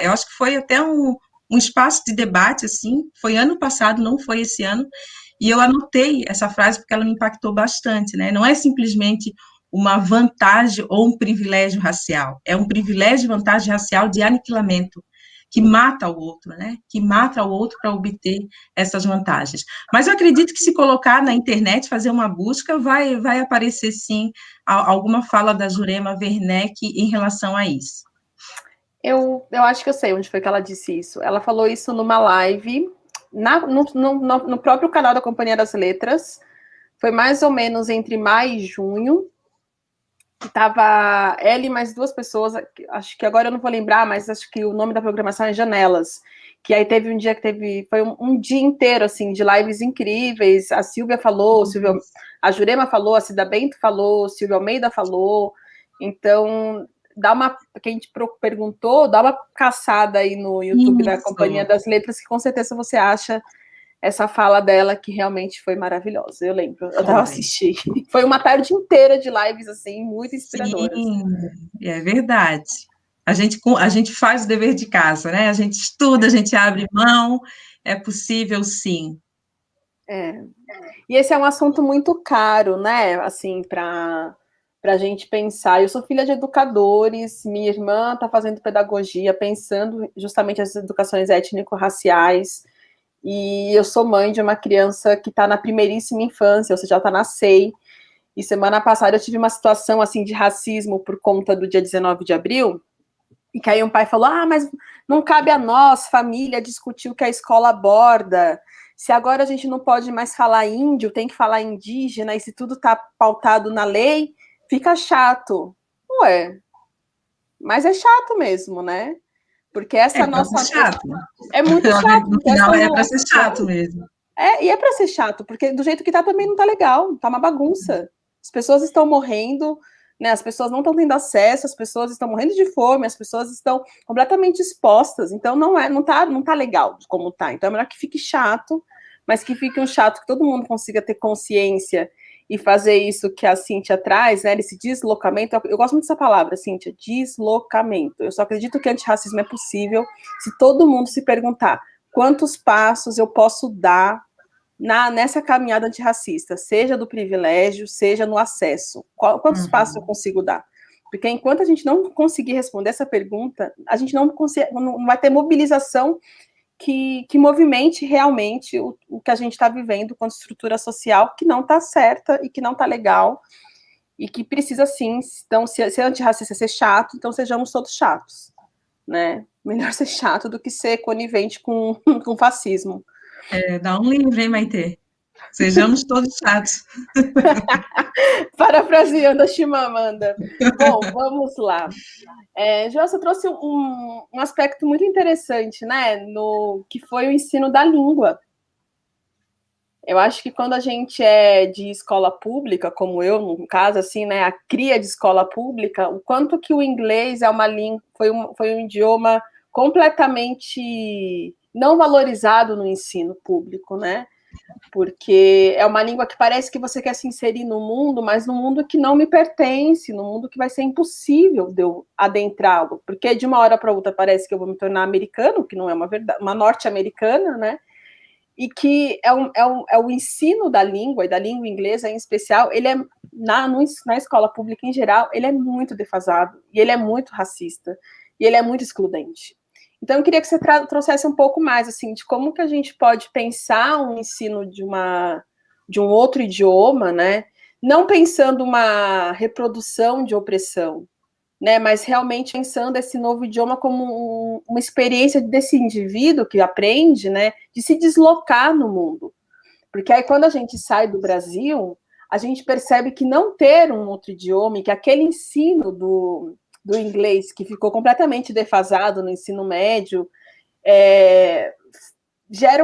eu acho que foi até um espaço de debate, assim, foi ano passado, não foi esse ano, e eu anotei essa frase porque ela me impactou bastante, né? Não é simplesmente uma vantagem ou um privilégio racial, é um privilégio e vantagem racial de aniquilamento, que mata o outro, né? Que mata o outro para obter essas vantagens. Mas eu acredito que se colocar na internet, fazer uma busca, vai aparecer sim alguma fala da Jurema Werneck em relação a isso. Eu acho que eu sei onde foi que ela disse isso. Ela falou isso numa live no próprio canal da Companhia das Letras. Foi mais ou menos entre maio e junho. Que tava ela e mais duas pessoas, acho que agora eu não vou lembrar, mas acho que o nome da programação é Janelas, que aí teve um dia que foi um dia inteiro, assim, de lives incríveis, a Silvia falou, a Jurema falou, a Cida Bento falou, Silvia Almeida falou, então, que a gente perguntou, dá uma caçada aí no YouTube da Companhia das Letras, que com certeza você acha essa fala dela, que realmente foi maravilhosa. Eu lembro, eu estava assistindo. Foi uma tarde inteira de lives, assim, muito inspiradoras. Sim, é verdade. A gente faz o dever de casa, né? A gente estuda, a gente abre mão, é possível, sim. E esse é um assunto muito caro, né? Assim, para a gente pensar. Eu sou filha de educadores, minha irmã está fazendo pedagogia, pensando justamente as educações étnico-raciais. E eu sou mãe de uma criança que está na primeiríssima infância, ou seja, ela está na SEI. E semana passada eu tive uma situação assim de racismo por conta do dia 19 de abril, e que aí um pai falou: mas não cabe a nós, família, discutir o que a escola aborda. Se agora a gente não pode mais falar índio, tem que falar indígena, e se tudo está pautado na lei, fica chato. Ué, mas é chato mesmo, né? Porque essa nossa... Chato. É muito chato. No final é para ser chato mesmo. E é para ser chato, porque do jeito que tá também não tá legal, tá uma bagunça. As pessoas estão morrendo, né? As pessoas não estão tendo acesso, as pessoas estão morrendo de fome, as pessoas estão completamente expostas. Então não tá legal como tá. Então é melhor que fique chato, mas que fique um chato que todo mundo consiga ter consciência e fazer isso que a Cíntia traz, né? Esse deslocamento. Eu gosto muito dessa palavra, Cíntia, deslocamento. Eu só acredito que antirracismo é possível se todo mundo se perguntar quantos passos eu posso dar nessa caminhada antirracista, seja do privilégio, seja no acesso. Quantos passos eu consigo dar? Porque enquanto a gente não conseguir responder essa pergunta, a gente não vai ter mobilização que movimente realmente o que a gente está vivendo com a estrutura social que não está certa e que não está legal e que precisa sim. Então, se ser antirracista é ser chato, então sejamos todos chatos, né? Melhor ser chato do que ser conivente com fascismo. Dá um livro, hein, Maitê? Sejamos todos chatos. Parafraseando a Chimamanda. Bom, vamos lá. Você trouxe um aspecto muito interessante, né? Que foi o ensino da língua. Eu acho que quando a gente é de escola pública, como eu, no caso, assim, né, a cria de escola pública, o quanto que o inglês é uma língua, foi um idioma completamente não valorizado no ensino público, né? Porque é uma língua que parece que você quer se inserir no mundo, mas no mundo que não me pertence, no mundo que vai ser impossível de eu adentrá-lo, porque de uma hora para outra parece que eu vou me tornar americano, que não é uma verdade, uma norte-americana, né? E que é o ensino da língua, e da língua inglesa em especial, ele é, na escola pública em geral, ele é muito defasado, e ele é muito racista, e ele é muito excludente. Então, eu queria que você trouxesse um pouco mais, assim, de como que a gente pode pensar um ensino de um outro idioma, né? Não pensando uma reprodução de opressão, né? Mas realmente pensando esse novo idioma como uma experiência desse indivíduo que aprende, né? De se deslocar no mundo. Porque aí, quando a gente sai do Brasil, a gente percebe que não ter um outro idioma, e que aquele ensino do inglês, que ficou completamente defasado no ensino médio, gera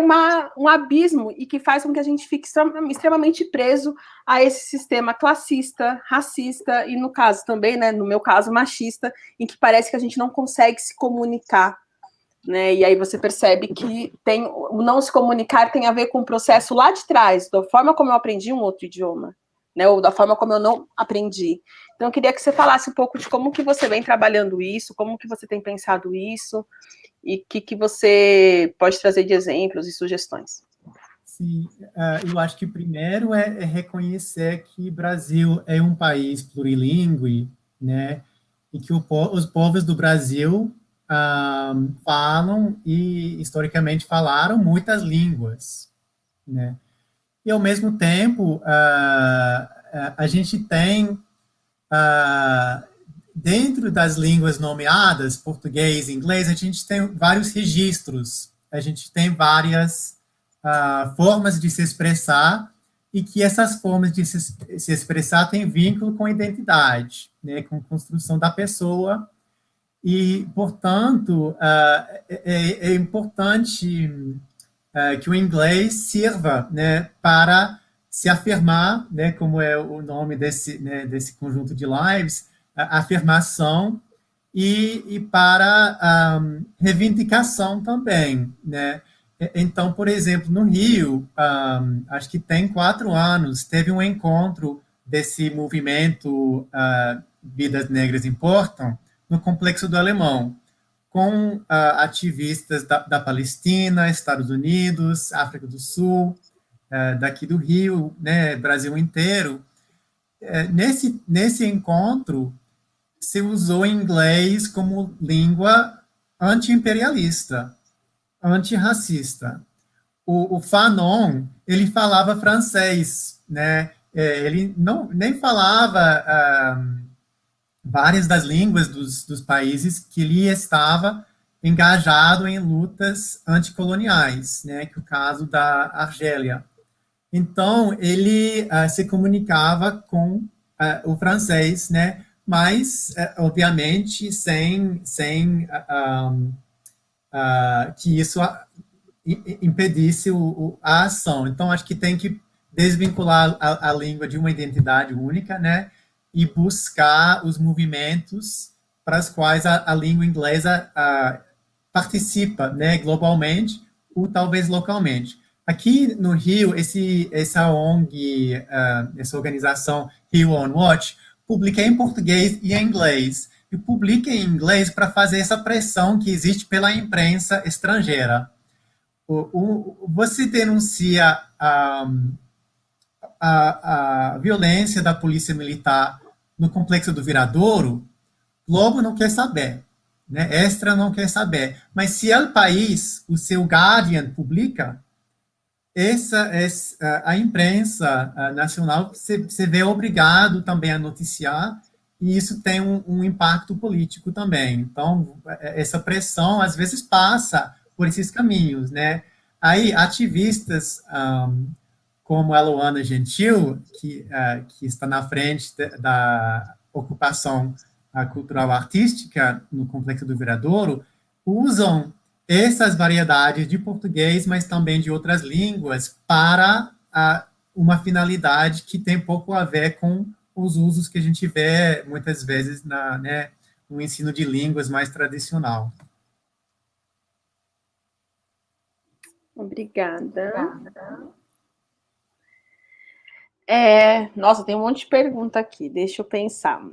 um abismo e que faz com que a gente fique extremamente preso a esse sistema classista, racista e, no caso também, né, no meu caso, machista, em que parece que a gente não consegue se comunicar, né? E aí você percebe que o não se comunicar tem a ver com o processo lá de trás, da forma como eu aprendi um outro idioma, né? Ou da forma como eu não aprendi. Então, eu queria que você falasse um pouco de como que você vem trabalhando isso, como que você tem pensado isso, e o que você pode trazer de exemplos e sugestões. Sim, eu acho que primeiro é reconhecer que o Brasil é um país plurilingüe, né, e que os povos do Brasil falam e historicamente falaram muitas línguas, né, e ao mesmo tempo a gente tem dentro das línguas nomeadas, português e inglês, a gente tem vários registros, a gente tem várias formas de se expressar e que essas formas de se expressar têm vínculo com a identidade, né, com a construção da pessoa e, portanto, é importante que o inglês sirva, né, para se afirmar, né, como é o nome desse conjunto de lives, a afirmação e para reivindicação também, né? Então, por exemplo, no Rio, acho que tem 4 anos, teve um encontro desse movimento Vidas Negras Importam, no Complexo do Alemão, com ativistas da Palestina, Estados Unidos, África do Sul, daqui do Rio, né, Brasil inteiro. Nesse encontro, se usou inglês como língua anti-imperialista, antirracista. O Fanon, ele falava francês, né? Ele nem falava várias das línguas dos países que ele estava engajado em lutas anticoloniais, né? Que é o caso da Argélia. Então, ele se comunicava com o francês, né? Mas, obviamente, sem que isso impedisse a ação. Então, acho que tem que desvincular a língua de uma identidade única, né? E buscar os movimentos para os quais a língua inglesa participa, né? Globalmente ou talvez localmente. Aqui no Rio, essa ONG, essa organização Rio On Watch, publica em português e em inglês. E publica em inglês para fazer essa pressão que existe pela imprensa estrangeira. Você denuncia a violência da polícia militar no Complexo do Viradouro, Globo não quer saber, né? Extra não quer saber. Mas se o país, o seu Guardian, publica, a imprensa nacional se vê obrigado também a noticiar, e isso tem um impacto político também. Então, essa pressão, às vezes, passa por esses caminhos, né? Aí, ativistas como a Luana Gentil, que está na frente da ocupação cultural artística no Complexo do Viradouro, usam essas variedades de português, mas também de outras línguas, para uma finalidade que tem pouco a ver com os usos que a gente vê, muitas vezes, no ensino de línguas mais tradicional. Obrigada. Nossa, tem um monte de pergunta aqui, deixa eu pensar.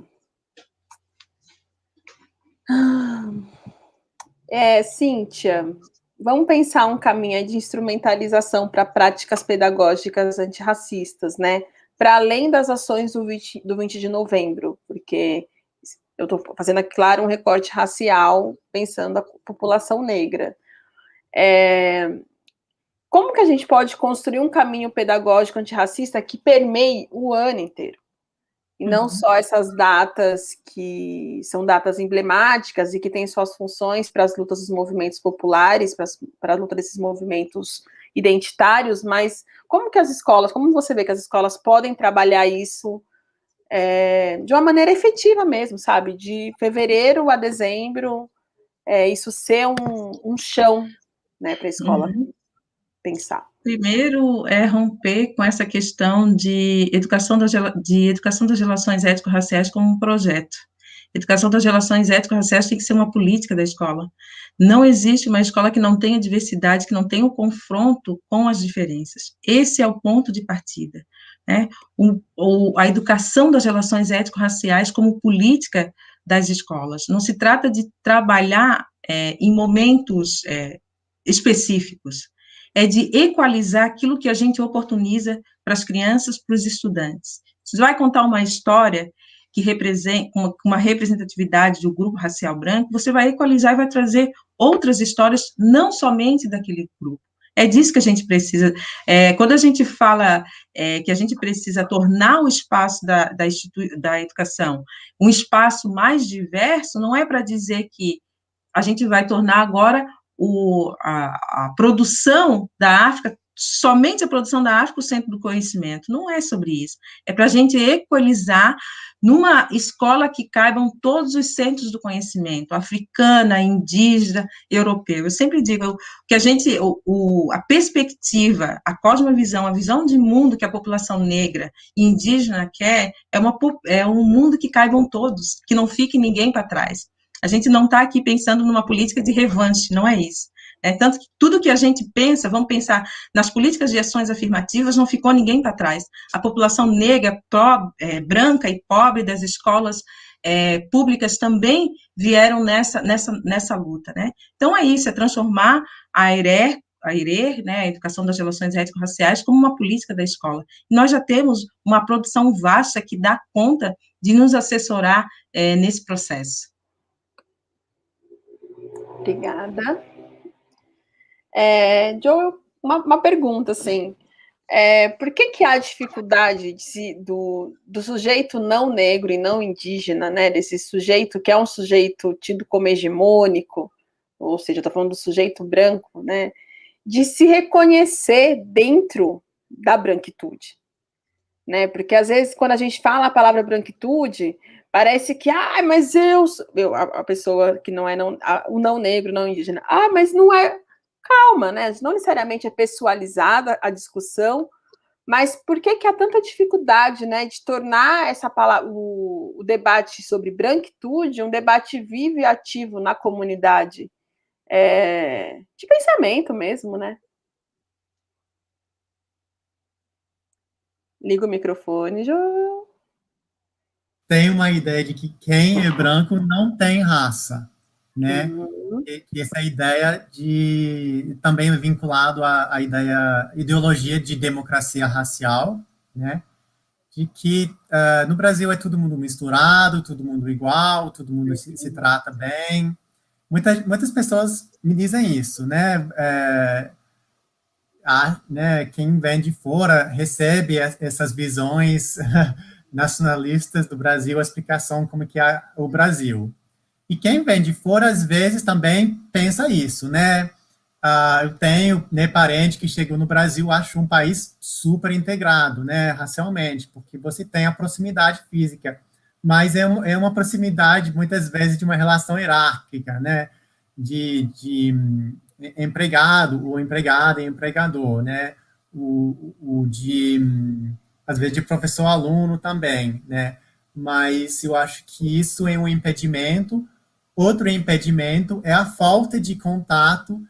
Cíntia, vamos pensar um caminho de instrumentalização para práticas pedagógicas antirracistas, né? Para além das ações do 20 de novembro, porque eu estou fazendo aqui, claro, um recorte racial, pensando a população negra. Como que a gente pode construir um caminho pedagógico antirracista que permeie o ano inteiro? E não só essas datas que são datas emblemáticas e que têm suas funções para as lutas dos movimentos populares, para a luta desses movimentos identitários, mas como que as escolas, como você vê que as escolas podem trabalhar isso de uma maneira efetiva mesmo, sabe? De fevereiro a dezembro, isso ser um chão, né, para a escola pensar. Primeiro é romper com essa questão de educação das relações étnico-raciais como um projeto. Educação das relações étnico-raciais tem que ser uma política da escola. Não existe uma escola que não tenha diversidade, que não tenha o confronto com as diferenças. Esse é o ponto de partida, né? A educação das relações étnico-raciais como política das escolas. Não se trata de trabalhar em momentos específicos, é de equalizar aquilo que a gente oportuniza para as crianças, para os estudantes. Você vai contar uma história que representa uma representatividade do grupo racial branco, você vai equalizar e vai trazer outras histórias, não somente daquele grupo. É disso que a gente precisa. Quando a gente fala que a gente precisa tornar o espaço da educação um espaço mais diverso, não é para dizer que a gente vai tornar agora a produção da África, somente a produção da África, o centro do conhecimento. Não é sobre isso. É para a gente equalizar numa escola que caibam todos os centros do conhecimento, africana, indígena, europeu. Eu sempre digo que a perspectiva, a cosmovisão, a visão de mundo que a população negra e indígena quer é um mundo que caibam todos, que não fique ninguém para trás. A gente não está aqui pensando numa política de revanche, não é isso. Tanto que tudo que a gente pensa, vamos pensar nas políticas de ações afirmativas, não ficou ninguém para trás. A população negra, branca e pobre das escolas públicas também vieram nessa luta, né? Então é isso, é transformar a ERE, né, a Educação das Relações Étnico-Raciais, como uma política da escola. Nós já temos uma produção vasta que dá conta de nos assessorar nesse processo. Obrigada. Joe, uma pergunta, assim, por que há dificuldade do sujeito não negro e não indígena, né, desse sujeito que é um sujeito tido como hegemônico, ou seja, eu estou falando do sujeito branco, né, de se reconhecer dentro da branquitude, né, porque às vezes quando a gente fala a palavra branquitude, parece que, mas a pessoa que não é o não negro, não indígena, mas não é, calma, né? Não necessariamente é pessoalizada a discussão, mas por que há tanta dificuldade, né, de tornar essa palavra, o debate sobre branquitude um debate vivo e ativo na comunidade de pensamento mesmo, né? Liga o microfone, João. Tem uma ideia de que quem é branco não tem raça, né? E essa ideia também é vinculado à ideologia de democracia racial, né? De que no Brasil é todo mundo misturado, todo mundo igual, todo mundo se trata bem. Muitas pessoas me dizem isso, né? Né? Quem vem de fora recebe essas visões nacionalistas do Brasil, a explicação como que é o Brasil. E quem vem de fora, às vezes, também pensa isso, né? Eu tenho parente que chegou no Brasil, acho um país super integrado, né, racialmente, porque você tem a proximidade física, mas é uma proximidade, muitas vezes, de uma relação hierárquica, né, de empregado, ou empregada e empregador, né, às vezes, de professor-aluno também, né, mas eu acho que isso é um impedimento. Outro impedimento é a falta de contato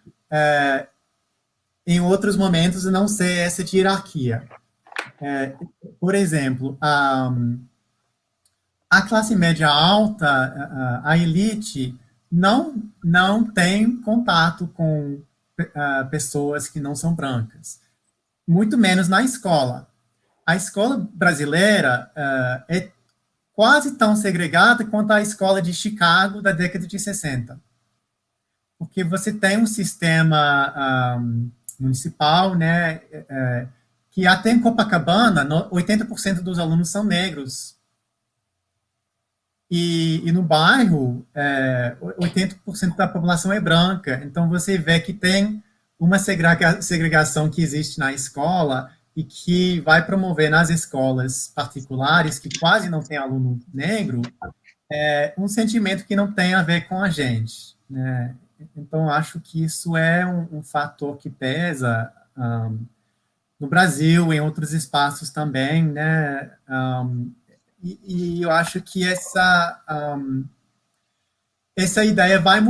em outros momentos e não ser essa hierarquia. Por exemplo, a classe média alta, a elite, não tem contato com pessoas que não são brancas, muito menos na escola. A escola brasileira é quase tão segregada quanto a escola de Chicago da década de 60. Porque você tem um sistema municipal, né, que até em Copacabana, 80% dos alunos são negros. E no bairro, 80% da população é branca. Então, você vê que tem uma segregação que existe na escola e que vai promover nas escolas particulares, que quase não tem aluno negro, um sentimento que não tem a ver com a gente, né? Então, acho que isso é um fator que pesa no Brasil, em outros espaços também, né? E eu acho que essa ideia vai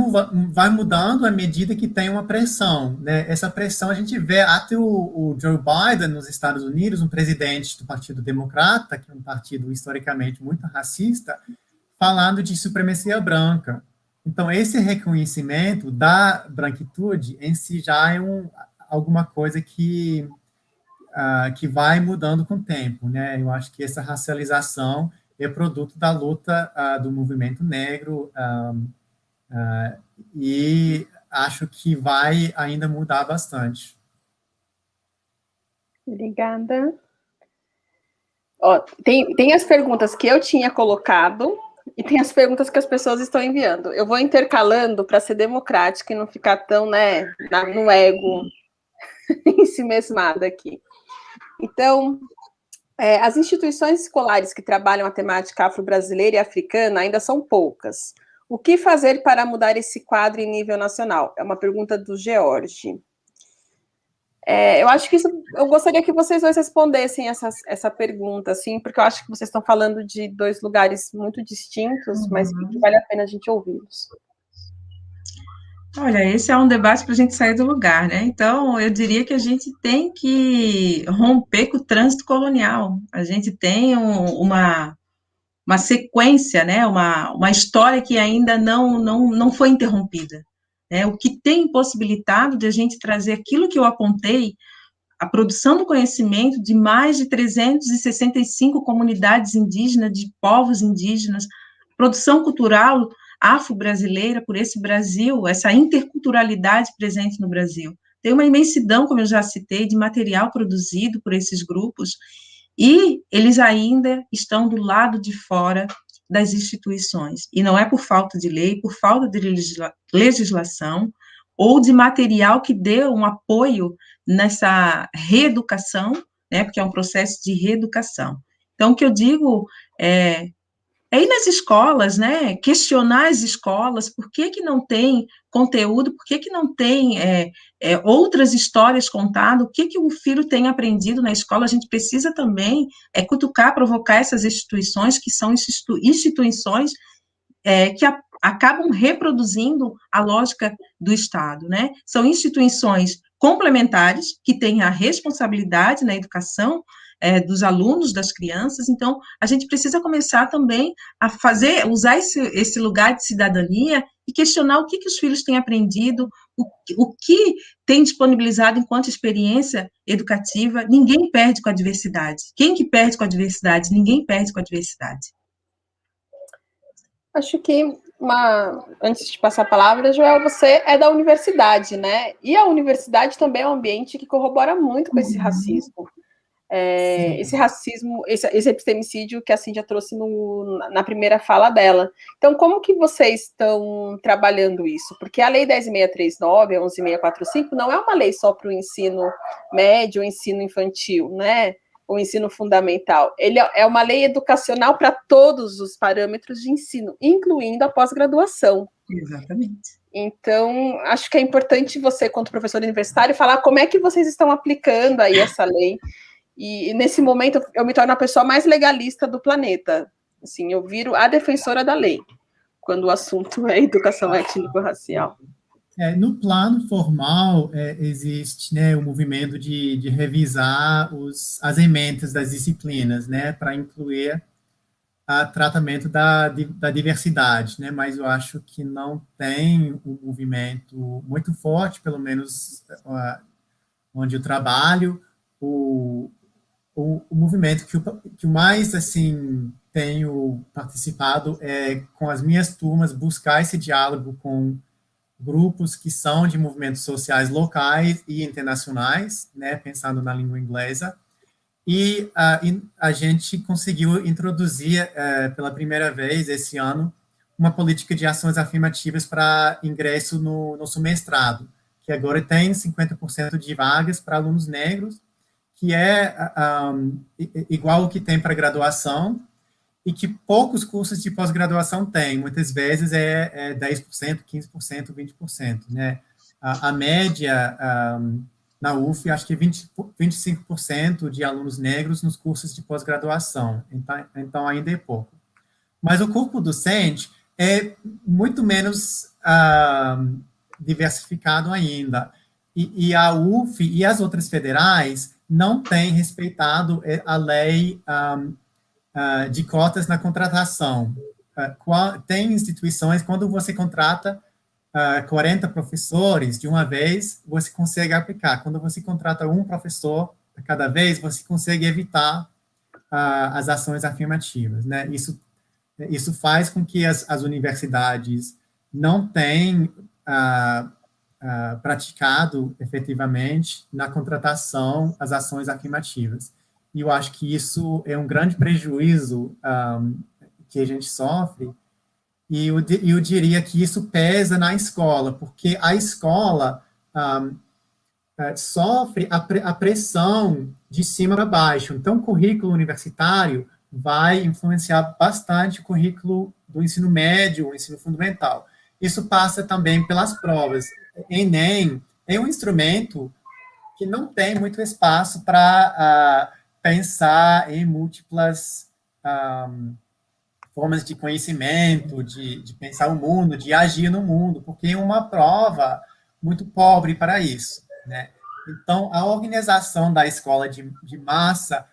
mudando à medida que tem uma pressão, né? Essa pressão a gente vê até o Joe Biden nos Estados Unidos, um presidente do Partido Democrata, que é um partido historicamente muito racista, falando de supremacia branca. Então, esse reconhecimento da branquitude em si já é alguma coisa que vai mudando com o tempo, né? Eu acho que essa racialização é produto da luta do movimento negro e acho que vai ainda mudar bastante. Obrigada. Ó, tem as perguntas que eu tinha colocado e tem as perguntas que as pessoas estão enviando. Eu vou intercalando para ser democrática e não ficar tão, né, no ego em si mesmada aqui. Então, as instituições escolares que trabalham a temática afro-brasileira e africana ainda são poucas. O que fazer para mudar esse quadro em nível nacional? É uma pergunta do George. Eu acho que eu gostaria que vocês dois respondessem essa pergunta, assim, porque eu acho que vocês estão falando de dois lugares muito distintos, mas que vale a pena a gente ouvi-los. Olha, esse é um debate para a gente sair do lugar, né? Então, eu diria que a gente tem que romper com o trânsito colonial. A gente tem uma sequência, né? Uma história que ainda não foi interrompida. Né? O que tem possibilitado de a gente trazer aquilo que eu apontei, a produção do conhecimento de mais de 365 comunidades indígenas, de povos indígenas, produção cultural afro-brasileira por esse Brasil, essa interculturalidade presente no Brasil. Tem uma imensidão, como eu já citei, de material produzido por esses grupos, e eles ainda estão do lado de fora das instituições. E não é por falta de lei, por falta de legislação, ou de material que dê um apoio nessa reeducação, né, porque é um processo de reeducação. Então, o que eu digo é ir nas escolas, né, questionar as escolas, por que não tem conteúdo, por que não tem outras histórias contadas, o que o filho tem aprendido na escola, a gente precisa também cutucar, provocar essas instituições, que são instituições que acabam reproduzindo a lógica do Estado, né? São instituições complementares, que têm a responsabilidade na educação dos alunos, das crianças, então a gente precisa começar também a usar esse lugar de cidadania e questionar o que os filhos têm aprendido, o que tem disponibilizado enquanto experiência educativa. Ninguém perde com a diversidade. Quem que perde com a diversidade? Ninguém perde com a diversidade. Acho que, antes de passar a palavra, Joel, você é da universidade, né? E a universidade também é um ambiente que corrobora muito com esse racismo. Esse racismo, esse epistemicídio que a Cíndia trouxe na primeira fala dela. Então, como que vocês estão trabalhando isso? Porque a Lei 10.639, a 11.645, não é uma lei só para o ensino médio, o ensino infantil, né? O ensino fundamental. Ele é uma lei educacional para todos os parâmetros de ensino, incluindo a pós-graduação. Exatamente. Então, acho que é importante você, quanto professor universitário, falar como é que vocês estão aplicando aí essa lei. E nesse momento, eu me torno a pessoa mais legalista do planeta. Assim, eu viro a defensora da lei, quando o assunto é educação étnico-racial. No plano formal, existe, né, o movimento de revisar as emendas das disciplinas, né, para incluir o tratamento da diversidade, né, mas eu acho que não tem um movimento muito forte, pelo menos onde eu trabalho. o movimento que o mais, assim, tenho participado é, com as minhas turmas, buscar esse diálogo com grupos que são de movimentos sociais locais e internacionais, né, pensando na língua inglesa, e a gente conseguiu introduzir, pela primeira vez esse ano, uma política de ações afirmativas para ingresso no nosso mestrado, que agora tem 50% de vagas para alunos negros, que é igual o que tem para graduação, e que poucos cursos de pós-graduação têm. Muitas vezes é 10%, 15%, 20%. Né? A média na UF, acho que 25% de alunos negros nos cursos de pós-graduação. Então, ainda é pouco. Mas o corpo docente é muito menos diversificado ainda. E a UF e as outras federais não têm respeitado a lei de cotas na contratação. Tem instituições, quando você contrata 40 professores de uma vez, você consegue aplicar. Quando você contrata um professor a cada vez, você consegue evitar as ações afirmativas. Né? Isso faz com que as universidades não tenham praticado efetivamente na contratação as ações afirmativas. E eu acho que isso é um grande prejuízo que a gente sofre, e eu diria que isso pesa na escola, porque a escola sofre a pressão de cima para baixo. Então, o currículo universitário vai influenciar bastante o currículo do ensino médio, o ensino fundamental. Isso passa também pelas provas. Enem é um instrumento que não tem muito espaço para pensar em múltiplas formas de conhecimento, de pensar o mundo, de agir no mundo, porque é uma prova muito pobre para isso. Né? Então, a organização da escola de massa,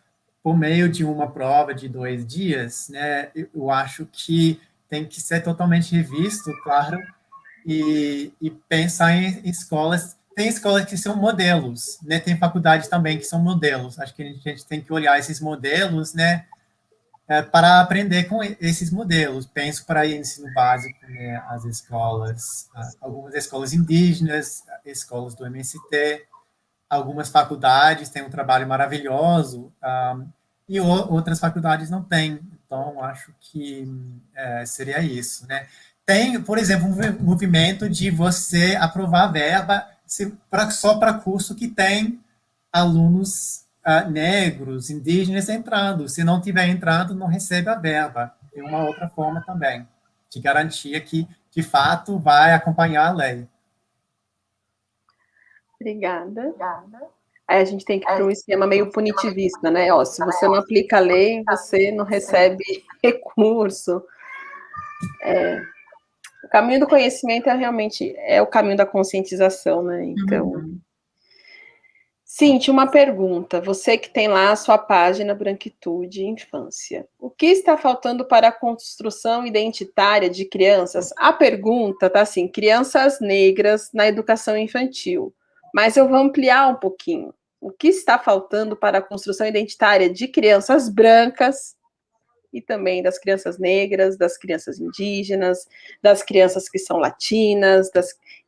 por meio de uma prova de 2 dias, né, eu acho que tem que ser totalmente revisto, claro, e pensar em escolas. Tem escolas que são modelos, né? Tem faculdades também que são modelos. Acho que a gente tem que olhar esses modelos, né, para aprender com esses modelos. Penso para ensino básico, né, as escolas, algumas escolas indígenas, escolas do MST, algumas faculdades têm um trabalho maravilhoso, e outras faculdades não têm. Então, acho que seria isso, né? Tem, por exemplo, um movimento de você aprovar verba só para curso que tem alunos negros, indígenas entrando. Se não tiver entrando, não recebe a verba. É uma outra forma também de garantia que, de fato, vai acompanhar a lei. Obrigada. Aí a gente tem que ir para um esquema meio punitivista, né? Ó, se você não aplica a lei, você não recebe recurso. O caminho do conhecimento realmente o caminho da conscientização, né? Então, Cintia, uma pergunta. Você que tem lá a sua página Branquitude e Infância. O que está faltando para a construção identitária de crianças? A pergunta está assim, crianças negras na educação infantil. Mas eu vou ampliar um pouquinho. O que está faltando para a construção identitária de crianças brancas e também das crianças negras, das crianças indígenas, das crianças que são latinas,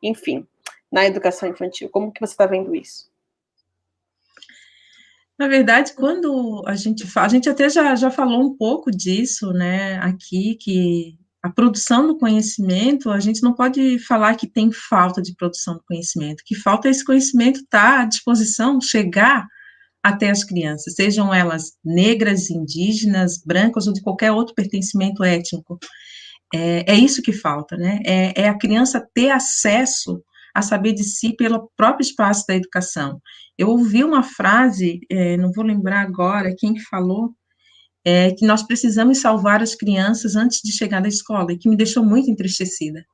enfim, na educação infantil? Como que você está vendo isso? Na verdade, quando a gente até já falou um pouco disso, né, aqui, que a produção do conhecimento, a gente não pode falar que tem falta de produção do conhecimento, que falta esse conhecimento estar à disposição, chegar até as crianças, sejam elas negras, indígenas, brancas ou de qualquer outro pertencimento étnico. É isso que falta, né? É a criança ter acesso a saber de si pelo próprio espaço da educação. Eu ouvi uma frase, não vou lembrar agora quem que falou, que nós precisamos salvar as crianças antes de chegar na escola, e que me deixou muito entristecida.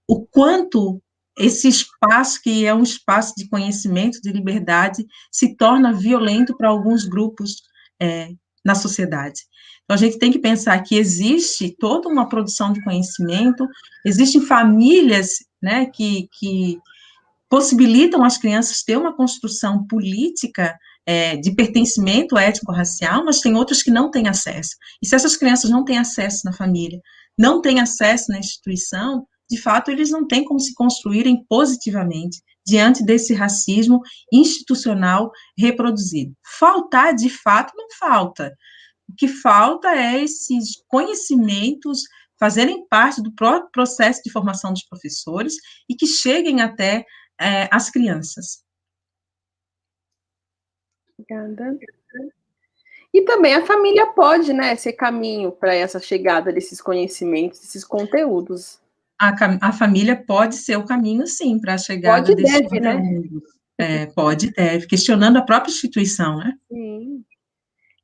O quanto esse espaço, que é um espaço de conhecimento, de liberdade, se torna violento para alguns grupos na sociedade. Então, a gente tem que pensar que existe toda uma produção de conhecimento, existem famílias, né, que possibilitam as crianças ter uma construção política de pertencimento étnico-racial, mas tem outras que não têm acesso. E se essas crianças não têm acesso na família, não têm acesso na instituição, de fato, eles não têm como se construírem positivamente diante desse racismo institucional reproduzido. Faltar, de fato, não falta. O que falta é esses conhecimentos fazerem parte do próprio processo de formação dos professores e que cheguem até as crianças. Obrigada. E também a família pode, né, ser caminho para essa chegada desses conhecimentos, desses conteúdos. A família pode ser o caminho, sim, para a chegada desses conteúdos. Né? Pode e deve, questionando a própria instituição, né? Sim.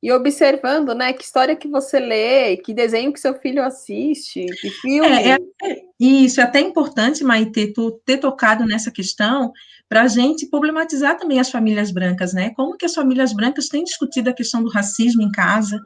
E observando, né, que história que você lê, que desenho que seu filho assiste, que filme. Isso, é até importante, Maite, tu ter tocado nessa questão para a gente problematizar também as famílias brancas, né? Como que as famílias brancas têm discutido a questão do racismo em casa,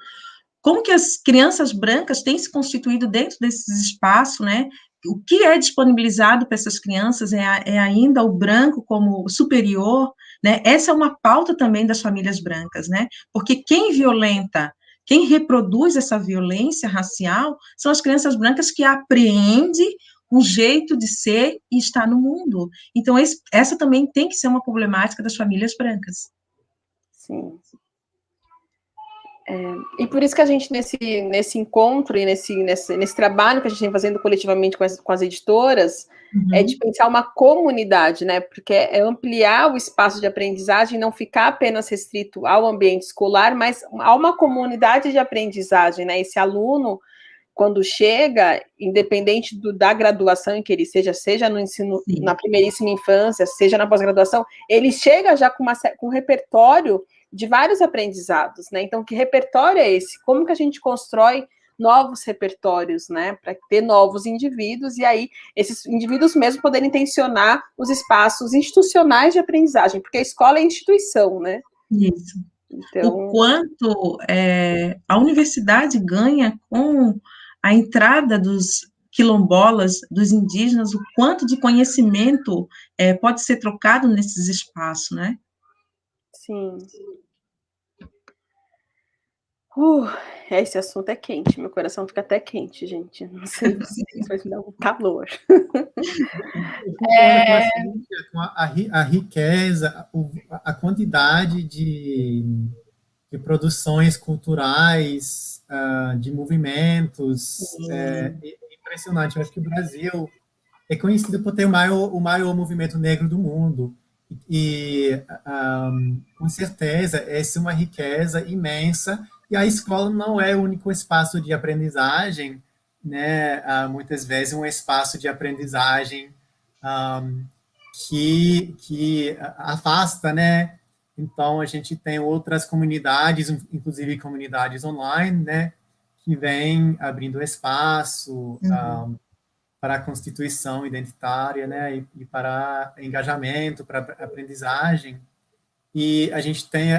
como que as crianças brancas têm se constituído dentro desses espaços, né? O que é disponibilizado para essas crianças é ainda o branco como superior, né? Essa é uma pauta também das famílias brancas, né? Porque quem violenta, quem reproduz essa violência racial são as crianças brancas que apreendem um jeito de ser e estar no mundo. Então, essa também tem que ser uma problemática das famílias brancas. Sim. E por isso que a gente, nesse encontro e nesse trabalho que a gente vem fazendo coletivamente com as editoras, é de pensar uma comunidade, né? Porque é ampliar o espaço de aprendizagem, não ficar apenas restrito ao ambiente escolar, mas a uma comunidade de aprendizagem, né? Esse aluno, quando chega, independente da graduação em que ele seja no ensino, sim, na primeiríssima infância, seja na pós-graduação, ele chega já com um repertório de vários aprendizados, né? Então, que repertório é esse? Como que a gente constrói novos repertórios, né? Para ter novos indivíduos, e aí esses indivíduos mesmo poderem tensionar os espaços institucionais de aprendizagem, porque a escola é instituição, né? Isso. Então, o quanto a universidade ganha com a entrada dos quilombolas, dos indígenas, o quanto de conhecimento pode ser trocado nesses espaços, né? Sim. Esse assunto é quente, meu coração fica até quente, gente. Não sei vocês, mas me dá um calor. Com a riqueza, a quantidade de produções culturais, de movimentos, é impressionante. Eu acho que o Brasil é conhecido por ter o maior movimento negro do mundo. E, com certeza, essa é uma riqueza imensa. E a escola não é o único espaço de aprendizagem, né? Muitas vezes um espaço de aprendizagem que afasta, né? Então, a gente tem outras comunidades, inclusive comunidades online, né? Que vêm abrindo espaço para a constituição identitária, né? E para engajamento, para aprendizagem. E a gente tem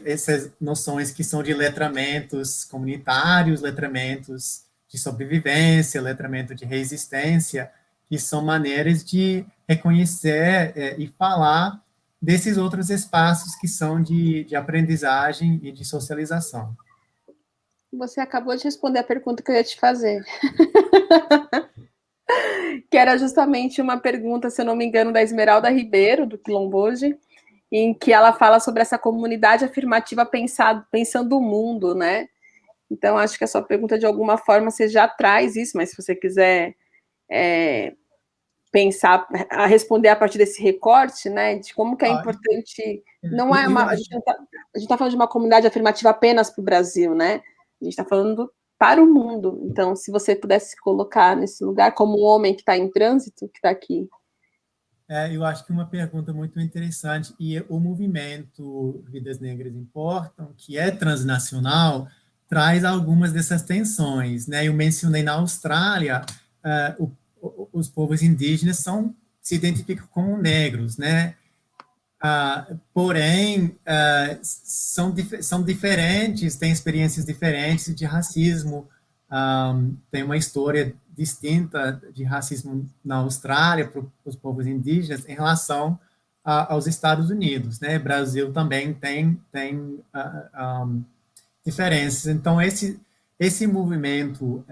essas noções que são de letramentos comunitários, letramentos de sobrevivência, letramento de resistência, que são maneiras de reconhecer e falar desses outros espaços que são de aprendizagem e de socialização. Você acabou de responder a pergunta que eu ia te fazer. Que era justamente uma pergunta, se eu não me engano, da Esmeralda Ribeiro, do Quilomboje, em que ela fala sobre essa comunidade afirmativa pensando o mundo, né? Então, acho que a sua pergunta, de alguma forma, você já traz isso, mas se você quiser pensar, a responder a partir desse recorte, né, de como que é importante, não é a gente está falando de uma comunidade afirmativa apenas para o Brasil, né? A gente está falando para o mundo. Então, se você pudesse se colocar nesse lugar como um homem que está em trânsito, que está aqui. Eu acho que uma pergunta muito interessante, e o movimento Vidas Negras Importam, que é transnacional, traz algumas dessas tensões, né? Eu mencionei na Austrália, os povos indígenas se identificam como negros, né? Porém, são diferentes, têm experiências diferentes de racismo, tem uma história distinta de racismo na Austrália para os povos indígenas em relação aos Estados Unidos, né? Brasil também tem diferenças. Então, esse movimento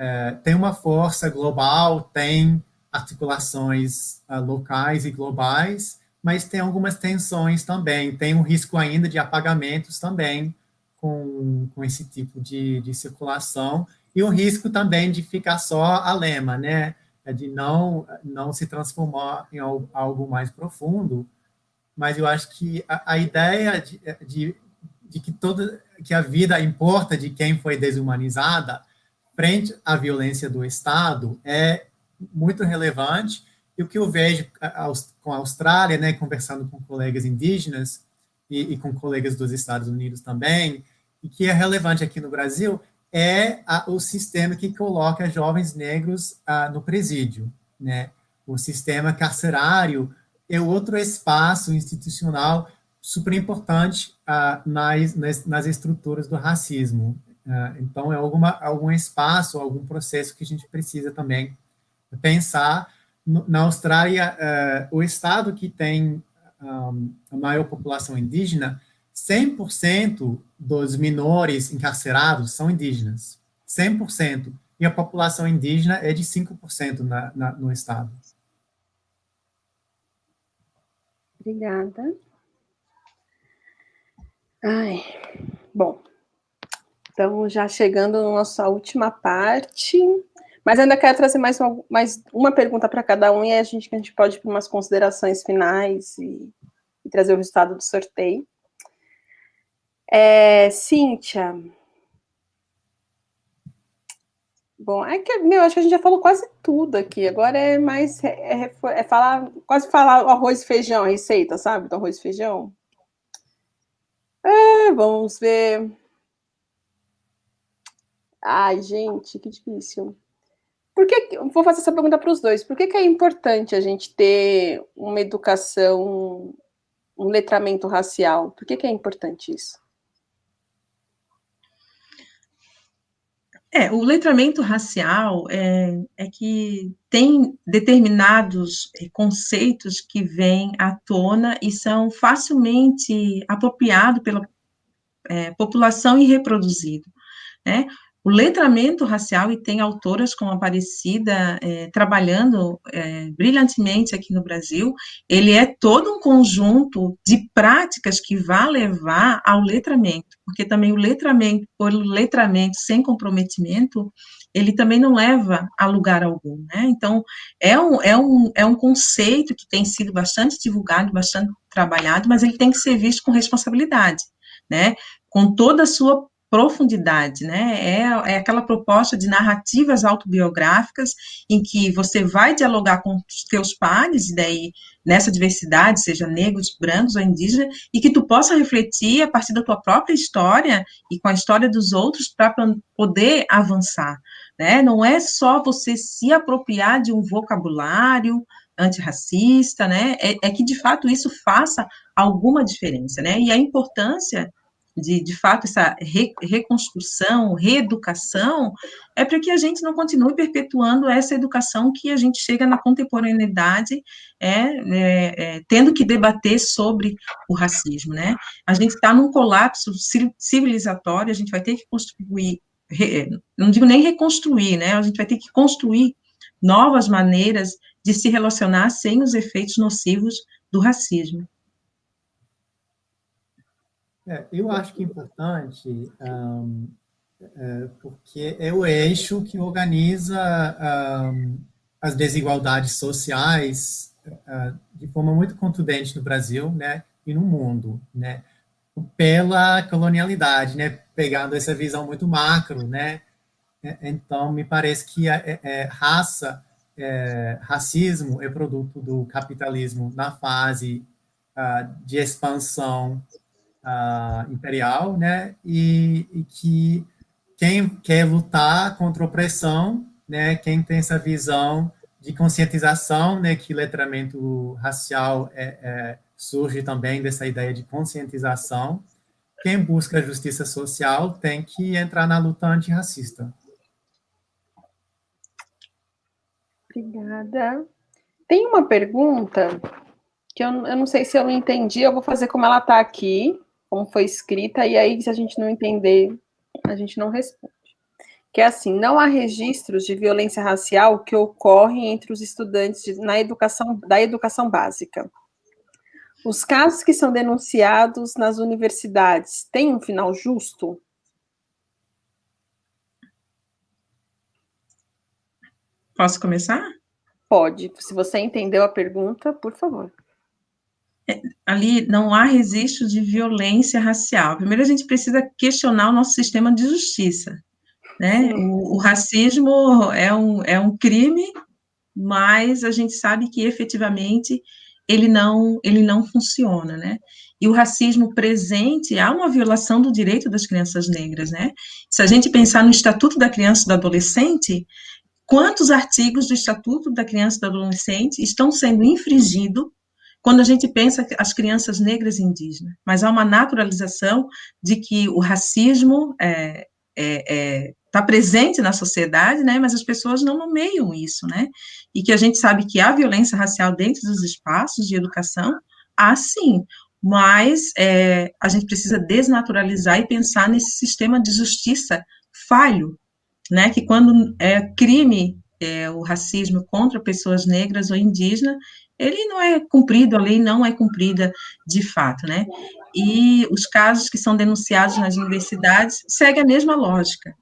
tem uma força global, tem articulações locais e globais, mas tem algumas tensões também, tem um risco ainda de apagamentos também com esse tipo de circulação, e o risco também de ficar só a lema, né? De não se transformar em algo mais profundo, mas eu acho que a ideia de que a vida importa de quem foi desumanizada frente à violência do Estado é muito relevante, e o que eu vejo com a Austrália, né, conversando com colegas indígenas e com colegas dos Estados Unidos também, e que é relevante aqui no Brasil, é o sistema que coloca jovens negros no presídio, né? O sistema carcerário é outro espaço institucional super importante nas estruturas do racismo. Então, é algum espaço, algum processo que a gente precisa também pensar. Na Austrália, o estado que tem a maior população indígena, 100% dos menores encarcerados são indígenas. 100%. E a população indígena é de 5% no estado. Obrigada. Ai, bom, estamos já chegando na nossa última parte, mas ainda quero trazer mais uma pergunta para cada um, e a gente pode ir para umas considerações finais e trazer o resultado do sorteio. Cíntia. Bom, acho que a gente já falou quase tudo aqui. Agora é mais quase falar arroz e feijão, a receita, sabe? Do arroz e feijão. Vamos ver. Ai, gente, que difícil. Vou fazer essa pergunta para os dois. Por que é importante a gente ter uma educação, um letramento racial? Por que é importante isso? O letramento racial é que tem determinados conceitos que vêm à tona e são facilmente apropriados pela população e reproduzidos, né? O letramento racial, e tem autoras como Aparecida trabalhando brilhantemente aqui no Brasil, ele é todo um conjunto de práticas que vai levar ao letramento, porque também o letramento, por letramento sem comprometimento, ele também não leva a lugar algum, né? Então, é um conceito que tem sido bastante divulgado, bastante trabalhado, mas ele tem que ser visto com responsabilidade, né? Com toda a sua profundidade, né? É aquela proposta de narrativas autobiográficas em que você vai dialogar com os teus pares, e daí nessa diversidade, seja negros, brancos ou indígenas, e que tu possa refletir a partir da tua própria história e com a história dos outros para poder avançar, né? Não é só você se apropriar de um vocabulário antirracista, né? É que de fato isso faça alguma diferença, né? E a importância de fato, essa reconstrução, reeducação, é para que a gente não continue perpetuando essa educação que a gente chega na contemporaneidade tendo que debater sobre o racismo, né? A gente está num colapso civilizatório, a gente vai ter que construir, não digo nem reconstruir, né? A gente vai ter que construir novas maneiras de se relacionar sem os efeitos nocivos do racismo. Eu acho que é importante, porque é o eixo que organiza as desigualdades sociais de forma muito contundente no Brasil, né, e no mundo, né, pela colonialidade, né, pegando essa visão muito macro, né. Então me parece que racismo é produto do capitalismo na fase de expansão imperial, né, e que quem quer lutar contra a opressão, né, quem tem essa visão de conscientização, né, que letramento racial surge também dessa ideia de conscientização, quem busca a justiça social tem que entrar na luta antirracista. Obrigada. Tem uma pergunta que eu não sei se eu não entendi, eu vou fazer como ela está aqui, como foi escrita, e aí, se a gente não entender, a gente não responde. Que é assim, não há registros de violência racial que ocorrem entre os estudantes da educação básica. Os casos que são denunciados nas universidades têm um final justo? Posso começar? Pode. Se você entendeu a pergunta, por favor. Ali não há registro de violência racial. Primeiro, a gente precisa questionar o nosso sistema de justiça, né? O racismo é um crime, mas a gente sabe que efetivamente ele não funciona, né? E o racismo presente há uma violação do direito das crianças negras, né? Se a gente pensar no Estatuto da Criança e do Adolescente, quantos artigos do Estatuto da Criança e do Adolescente estão sendo infringidos quando a gente pensa as crianças negras e indígenas? Mas há uma naturalização de que o racismo está presente na sociedade, né, mas as pessoas não nomeiam isso, né, e que a gente sabe que há violência racial dentro dos espaços de educação, há sim, mas a gente precisa desnaturalizar e pensar nesse sistema de justiça falho, né, que quando é crime o racismo contra pessoas negras ou indígenas, ele não é cumprido, a lei não é cumprida de fato, né, e os casos que são denunciados nas universidades seguem a mesma lógica,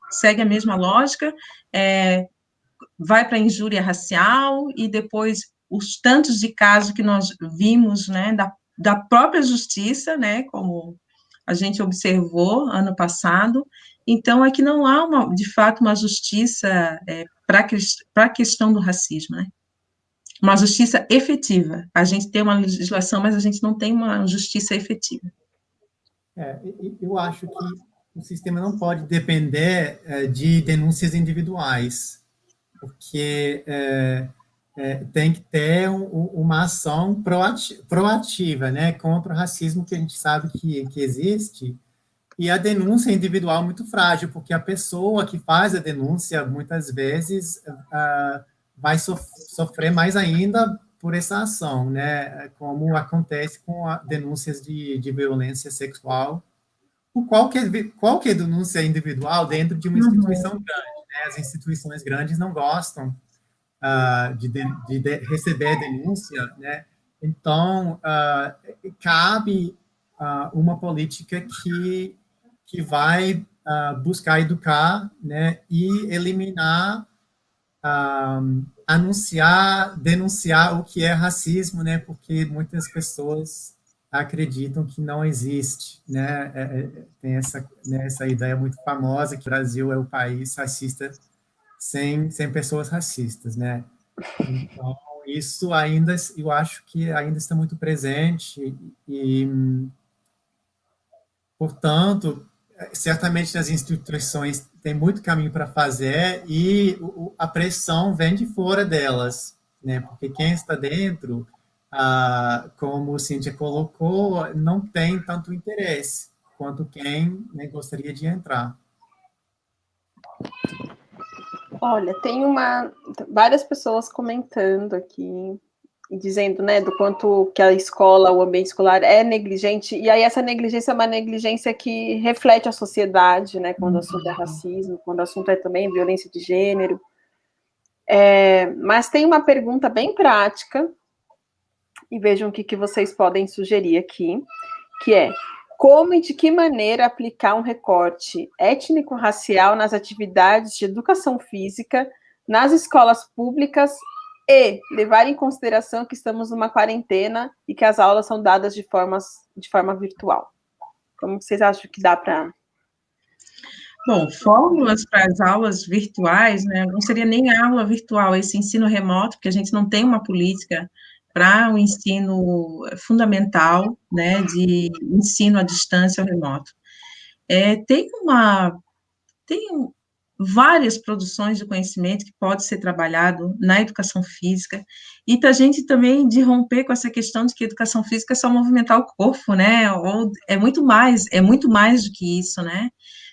vai para a injúria racial, e depois os tantos de casos que nós vimos, né, da própria justiça, né, como a gente observou ano passado. Então, é que não há, de fato, uma justiça para a questão do racismo, né? Uma justiça efetiva. A gente tem uma legislação, mas a gente não tem uma justiça efetiva. Eu acho que o sistema não pode depender de denúncias individuais, porque tem que ter uma ação proativa, né, contra o racismo que a gente sabe que existe. E a denúncia individual é muito frágil, porque a pessoa que faz a denúncia, muitas vezes, vai sofrer mais ainda por essa ação, né? Como acontece com denúncias de violência sexual, ou qualquer denúncia individual dentro de uma instituição grande, né? As instituições grandes não gostam de receber denúncia, né? Então, cabe uma política que vai buscar educar, né, e eliminar, denunciar o que é racismo, né, porque muitas pessoas acreditam que não existe, né, tem essa ideia muito famosa que o Brasil é o país racista sem pessoas racistas, né, então isso ainda, eu acho que ainda está muito presente e portanto, certamente nas instituições tem muito caminho para fazer e a pressão vem de fora delas, né? Porque quem está dentro, como o Cíntia colocou, não tem tanto interesse quanto quem, né, gostaria de entrar. Olha, tem várias pessoas comentando aqui, dizendo, né, do quanto que a escola, o ambiente escolar é negligente, e aí essa negligência é uma negligência que reflete a sociedade, né, quando o assunto é racismo, quando o assunto é também violência de gênero. Mas tem uma pergunta bem prática, e vejam o que vocês podem sugerir aqui, que é: como e de que maneira aplicar um recorte étnico-racial nas atividades de educação física, nas escolas públicas e levar em consideração que estamos numa quarentena e que as aulas são dadas de forma virtual? Como vocês acham que dá para... Bom, fórmulas para as aulas virtuais, né, não seria nem aula virtual, esse ensino remoto, porque a gente não tem uma política para o ensino fundamental, né, de ensino à distância ou remoto. Tem várias produções de conhecimento que pode ser trabalhado na educação física, e para a gente também de romper com essa questão de que a educação física é só movimentar o corpo, né, ou é muito mais do que isso, né.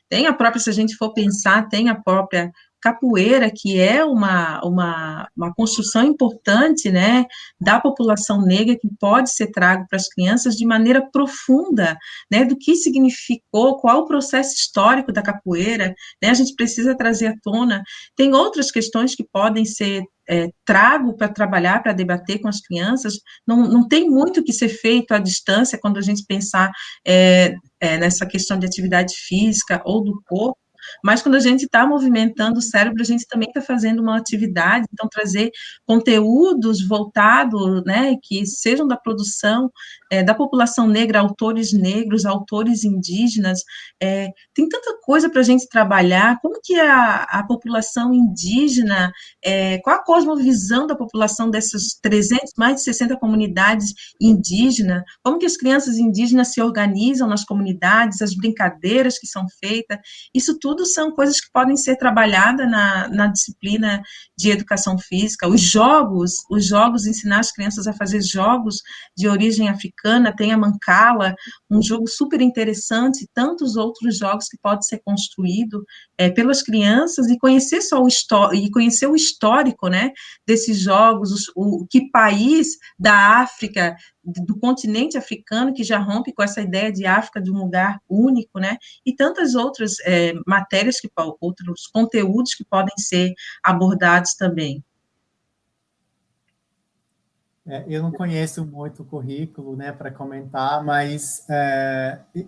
Tem a própria, se a gente for pensar, tem a própria capoeira, que é uma construção importante, né, da população negra, que pode ser trago para as crianças de maneira profunda, né, do que significou, qual o processo histórico da capoeira, né, a gente precisa trazer à tona. Tem outras questões que podem ser trago para trabalhar, para debater com as crianças, não tem muito que ser feito à distância quando a gente pensar nessa questão de atividade física ou do corpo, mas quando a gente está movimentando o cérebro, a gente também está fazendo uma atividade, então trazer conteúdos voltados, né, que sejam da produção da população negra, autores negros, autores indígenas, tem tanta coisa para a gente trabalhar, como que a população indígena, qual a cosmovisão da população dessas 300, mais de 60 comunidades indígenas, como que as crianças indígenas se organizam nas comunidades, as brincadeiras que são feitas, isso tudo são coisas que podem ser trabalhadas na disciplina de educação física, os jogos, ensinar as crianças a fazer jogos de origem africana, tem a Mancala, um jogo super interessante, tantos outros jogos que podem ser construídos pelas crianças e conhecer o histórico, né, desses jogos, que país da África, do continente africano, que já rompe com essa ideia de África de um lugar único, né, e tantas outras matérias, outros conteúdos que podem ser abordados também. Eu não conheço muito o currículo, né, para comentar, mas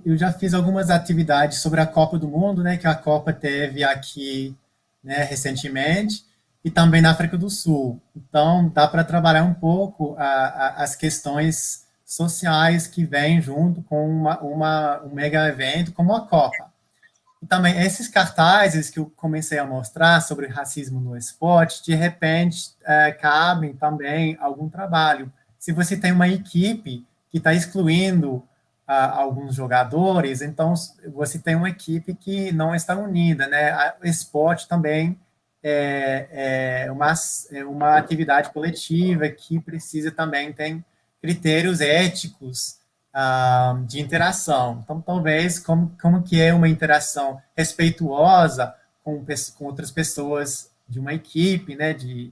eu já fiz algumas atividades sobre a Copa do Mundo, né, que a Copa teve aqui, né, recentemente, e também na África do Sul. Então, dá para trabalhar um pouco as questões sociais que vêm junto com um mega evento como a Copa. E também esses cartazes que eu comecei a mostrar sobre racismo no esporte, de repente, cabem também algum trabalho. Se você tem uma equipe que está excluindo alguns jogadores, então você tem uma equipe que não está unida, né? O esporte também é uma atividade coletiva que precisa também ter critérios éticos de interação. Então, talvez, como que é uma interação respeituosa com outras pessoas de uma equipe, né, de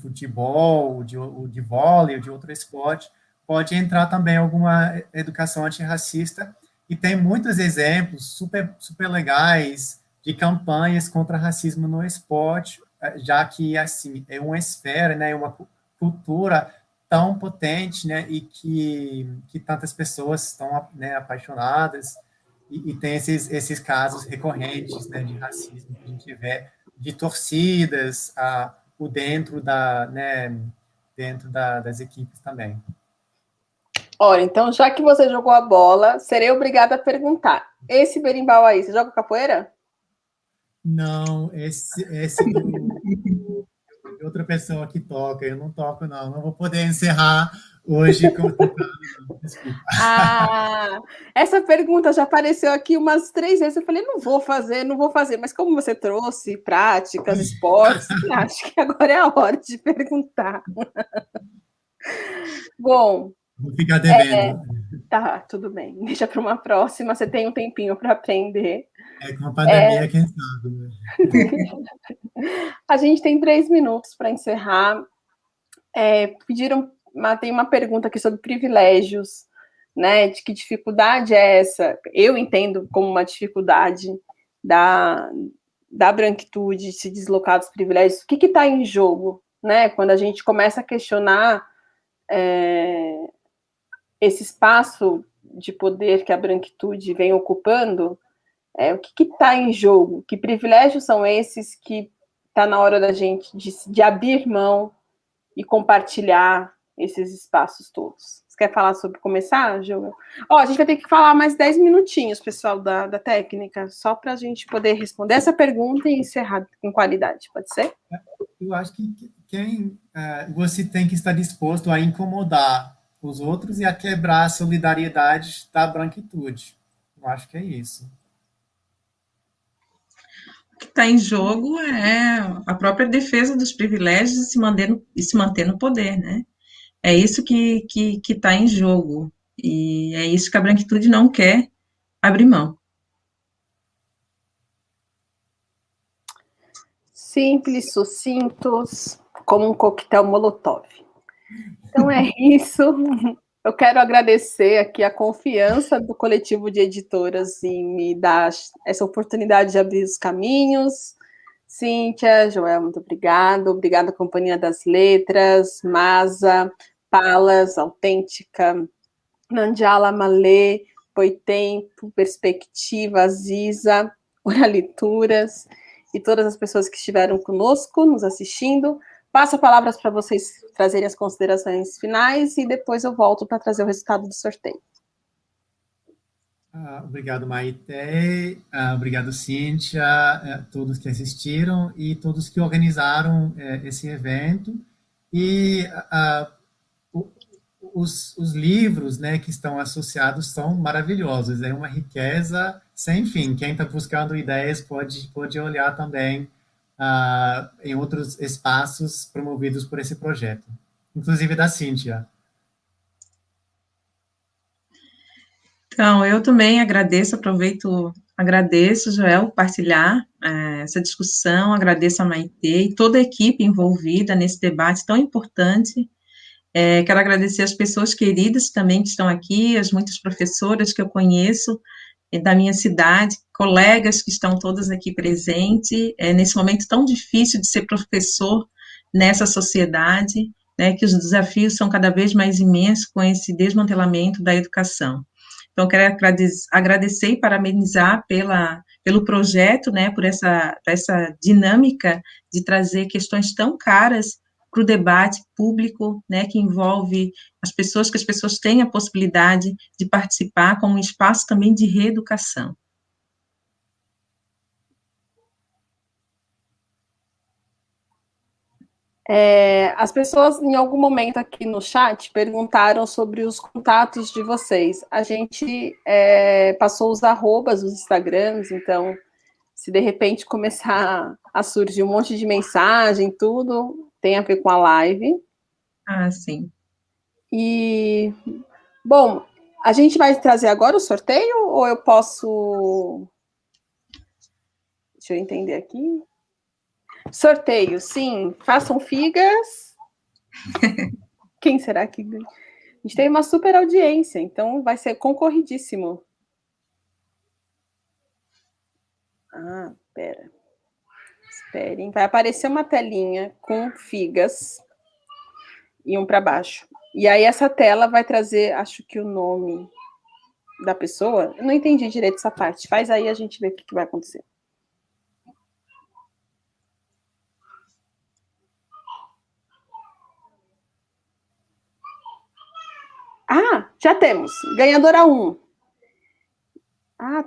futebol, de vôlei, ou de outro esporte, pode entrar também alguma educação antirracista, e tem muitos exemplos super, super legais de campanhas contra racismo no esporte, já que, assim, é uma esfera, né, uma cultura tão potente, né, e que tantas pessoas estão, né, apaixonadas, e tem esses casos recorrentes, né, de racismo que a gente vê, de torcidas, o dentro das equipes também. Olha, então, já que você jogou a bola, serei obrigada a perguntar. Esse berimbau aí, você joga capoeira? Não, esse outra pessoa que toca, eu não toco, não vou poder encerrar hoje tocando, desculpa. Essa pergunta já apareceu aqui umas 3 vezes, eu falei, não vou fazer, mas como você trouxe práticas, esportes, acho que agora é a hora de perguntar. Bom, vou ficar devendo. Tá, tudo bem, deixa para uma próxima, você tem um tempinho para aprender. Com a pandemia, quem sabe, né? A gente tem 3 minutos para encerrar. Tem uma pergunta aqui sobre privilégios, né? De que dificuldade é essa? Eu entendo como uma dificuldade da branquitude se deslocar dos privilégios. O que está em jogo, né? Quando a gente começa a questionar esse espaço de poder que a branquitude vem ocupando, o que está em jogo? Que privilégios são esses que está na hora da gente de abrir mão e compartilhar esses espaços todos? Você quer falar sobre começar, Júlia? A gente vai ter que falar mais 10 minutinhos, pessoal da técnica, só para a gente poder responder essa pergunta e encerrar com qualidade, pode ser? Eu acho que você tem que estar disposto a incomodar os outros e a quebrar a solidariedade da branquitude. Eu acho que é isso. O que está em jogo é a própria defesa dos privilégios e se manter no poder, né? É isso que está em jogo, e é isso que a branquitude não quer abrir mão. simples, sucintos, como um coquetel Molotov. Então é isso. Eu quero agradecer aqui a confiança do coletivo de editoras em me dar essa oportunidade de abrir os caminhos. Cíntia, Joel, muito obrigada. Obrigada, Companhia das Letras, Masa, Palas, Autêntica, Nandiala, Malê, Boitempo, Perspectiva, Aziza, Oralituras e todas as pessoas que estiveram conosco, nos assistindo. Passo a palavra para vocês trazerem as considerações finais e depois eu volto para trazer o resultado do sorteio. Obrigado, Maite. Obrigado, Cíntia, a todos que assistiram e todos que organizaram esse evento. E os livros, né, que estão associados são maravilhosos. É uma riqueza sem fim. Quem está buscando ideias pode olhar também em outros espaços promovidos por esse projeto, inclusive da Cíntia. Então, eu também agradeço, Joel, partilhar essa discussão, agradeço a Maite e toda a equipe envolvida nesse debate tão importante. Quero agradecer as pessoas queridas também que estão aqui, as muitas professoras que eu conheço da minha cidade, colegas que estão todas aqui presentes, nesse momento tão difícil de ser professor nessa sociedade, né, que os desafios são cada vez mais imensos com esse desmantelamento da educação. Então, quero agradecer e parabenizar pelo projeto, né, por essa dinâmica de trazer questões tão caras para o debate público, né, que envolve as pessoas, que as pessoas têm a possibilidade de participar como um espaço também de reeducação. As pessoas, em algum momento aqui no chat, perguntaram sobre os contatos de vocês. A gente passou os arrobas, os Instagrams, então, se de repente começar a surgir um monte de mensagem, tudo tem a ver com a live. Sim. E, bom, a gente vai trazer agora o sorteio ou eu posso... Deixa eu entender aqui. Sorteio, sim. Façam figas. Quem será que ganha? A gente tem uma super audiência, então vai ser concorridíssimo. Pera. Esperem. Vai aparecer uma telinha com figas e um para baixo. E aí essa tela vai trazer, acho que o nome da pessoa. Eu não entendi direito essa parte. Faz aí, a gente vê o que vai acontecer. Já temos. Ganhadora 1.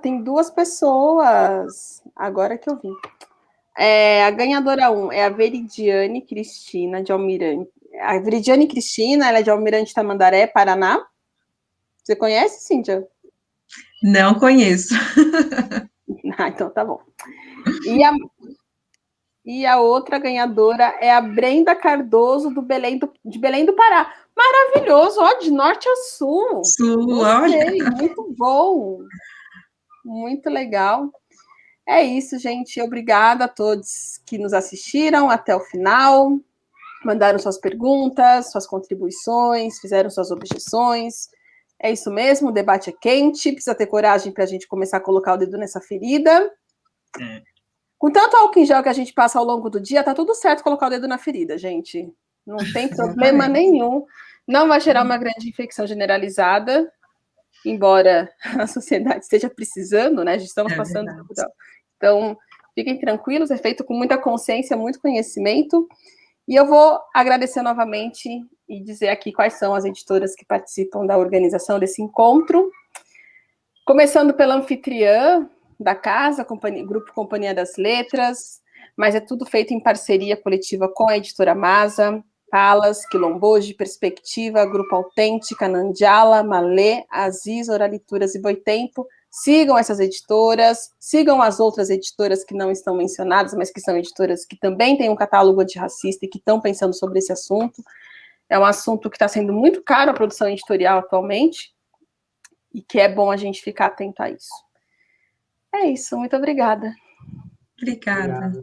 Tem 2 pessoas. Agora que eu vi. A ganhadora 1 é a Veridiane Cristina, de Almirante. A Veridiane Cristina, ela é de Almirante Tamandaré, Paraná. Você conhece, Cíntia? Não conheço. Então tá bom. E a outra ganhadora é a Brenda Cardoso, de Belém do Pará. Maravilhoso, ó, de norte a sul. Gostei, olha. Muito bom. Muito legal. É isso, gente. Obrigada a todos que nos assistiram até o final, mandaram suas perguntas, suas contribuições, fizeram suas objeções. É isso mesmo, o debate é quente, precisa ter coragem para a gente começar a colocar o dedo nessa ferida. Com tanto álcool em gel que a gente passa ao longo do dia, tá tudo certo colocar o dedo na ferida, gente. Não tem problema nenhum. Não vai gerar uma grande infecção generalizada, embora a sociedade esteja precisando, né? Já estamos passando por... Então, fiquem tranquilos, é feito com muita consciência, muito conhecimento. E eu vou agradecer novamente e dizer aqui quais são as editoras que participam da organização desse encontro. Começando pela anfitriã da casa, Grupo Companhia das Letras, mas é tudo feito em parceria coletiva com a editora Masa, Palas, Quilomboji, Perspectiva, Grupo Autêntica, Nandiala, Malê, Aziz, Oralituras e Boitempo. Sigam essas editoras, sigam as outras editoras que não estão mencionadas, mas que são editoras que também têm um catálogo antirracista e que estão pensando sobre esse assunto. É um assunto que está sendo muito caro a produção editorial atualmente e que é bom a gente ficar atento a isso. É isso, muito obrigada. Obrigada.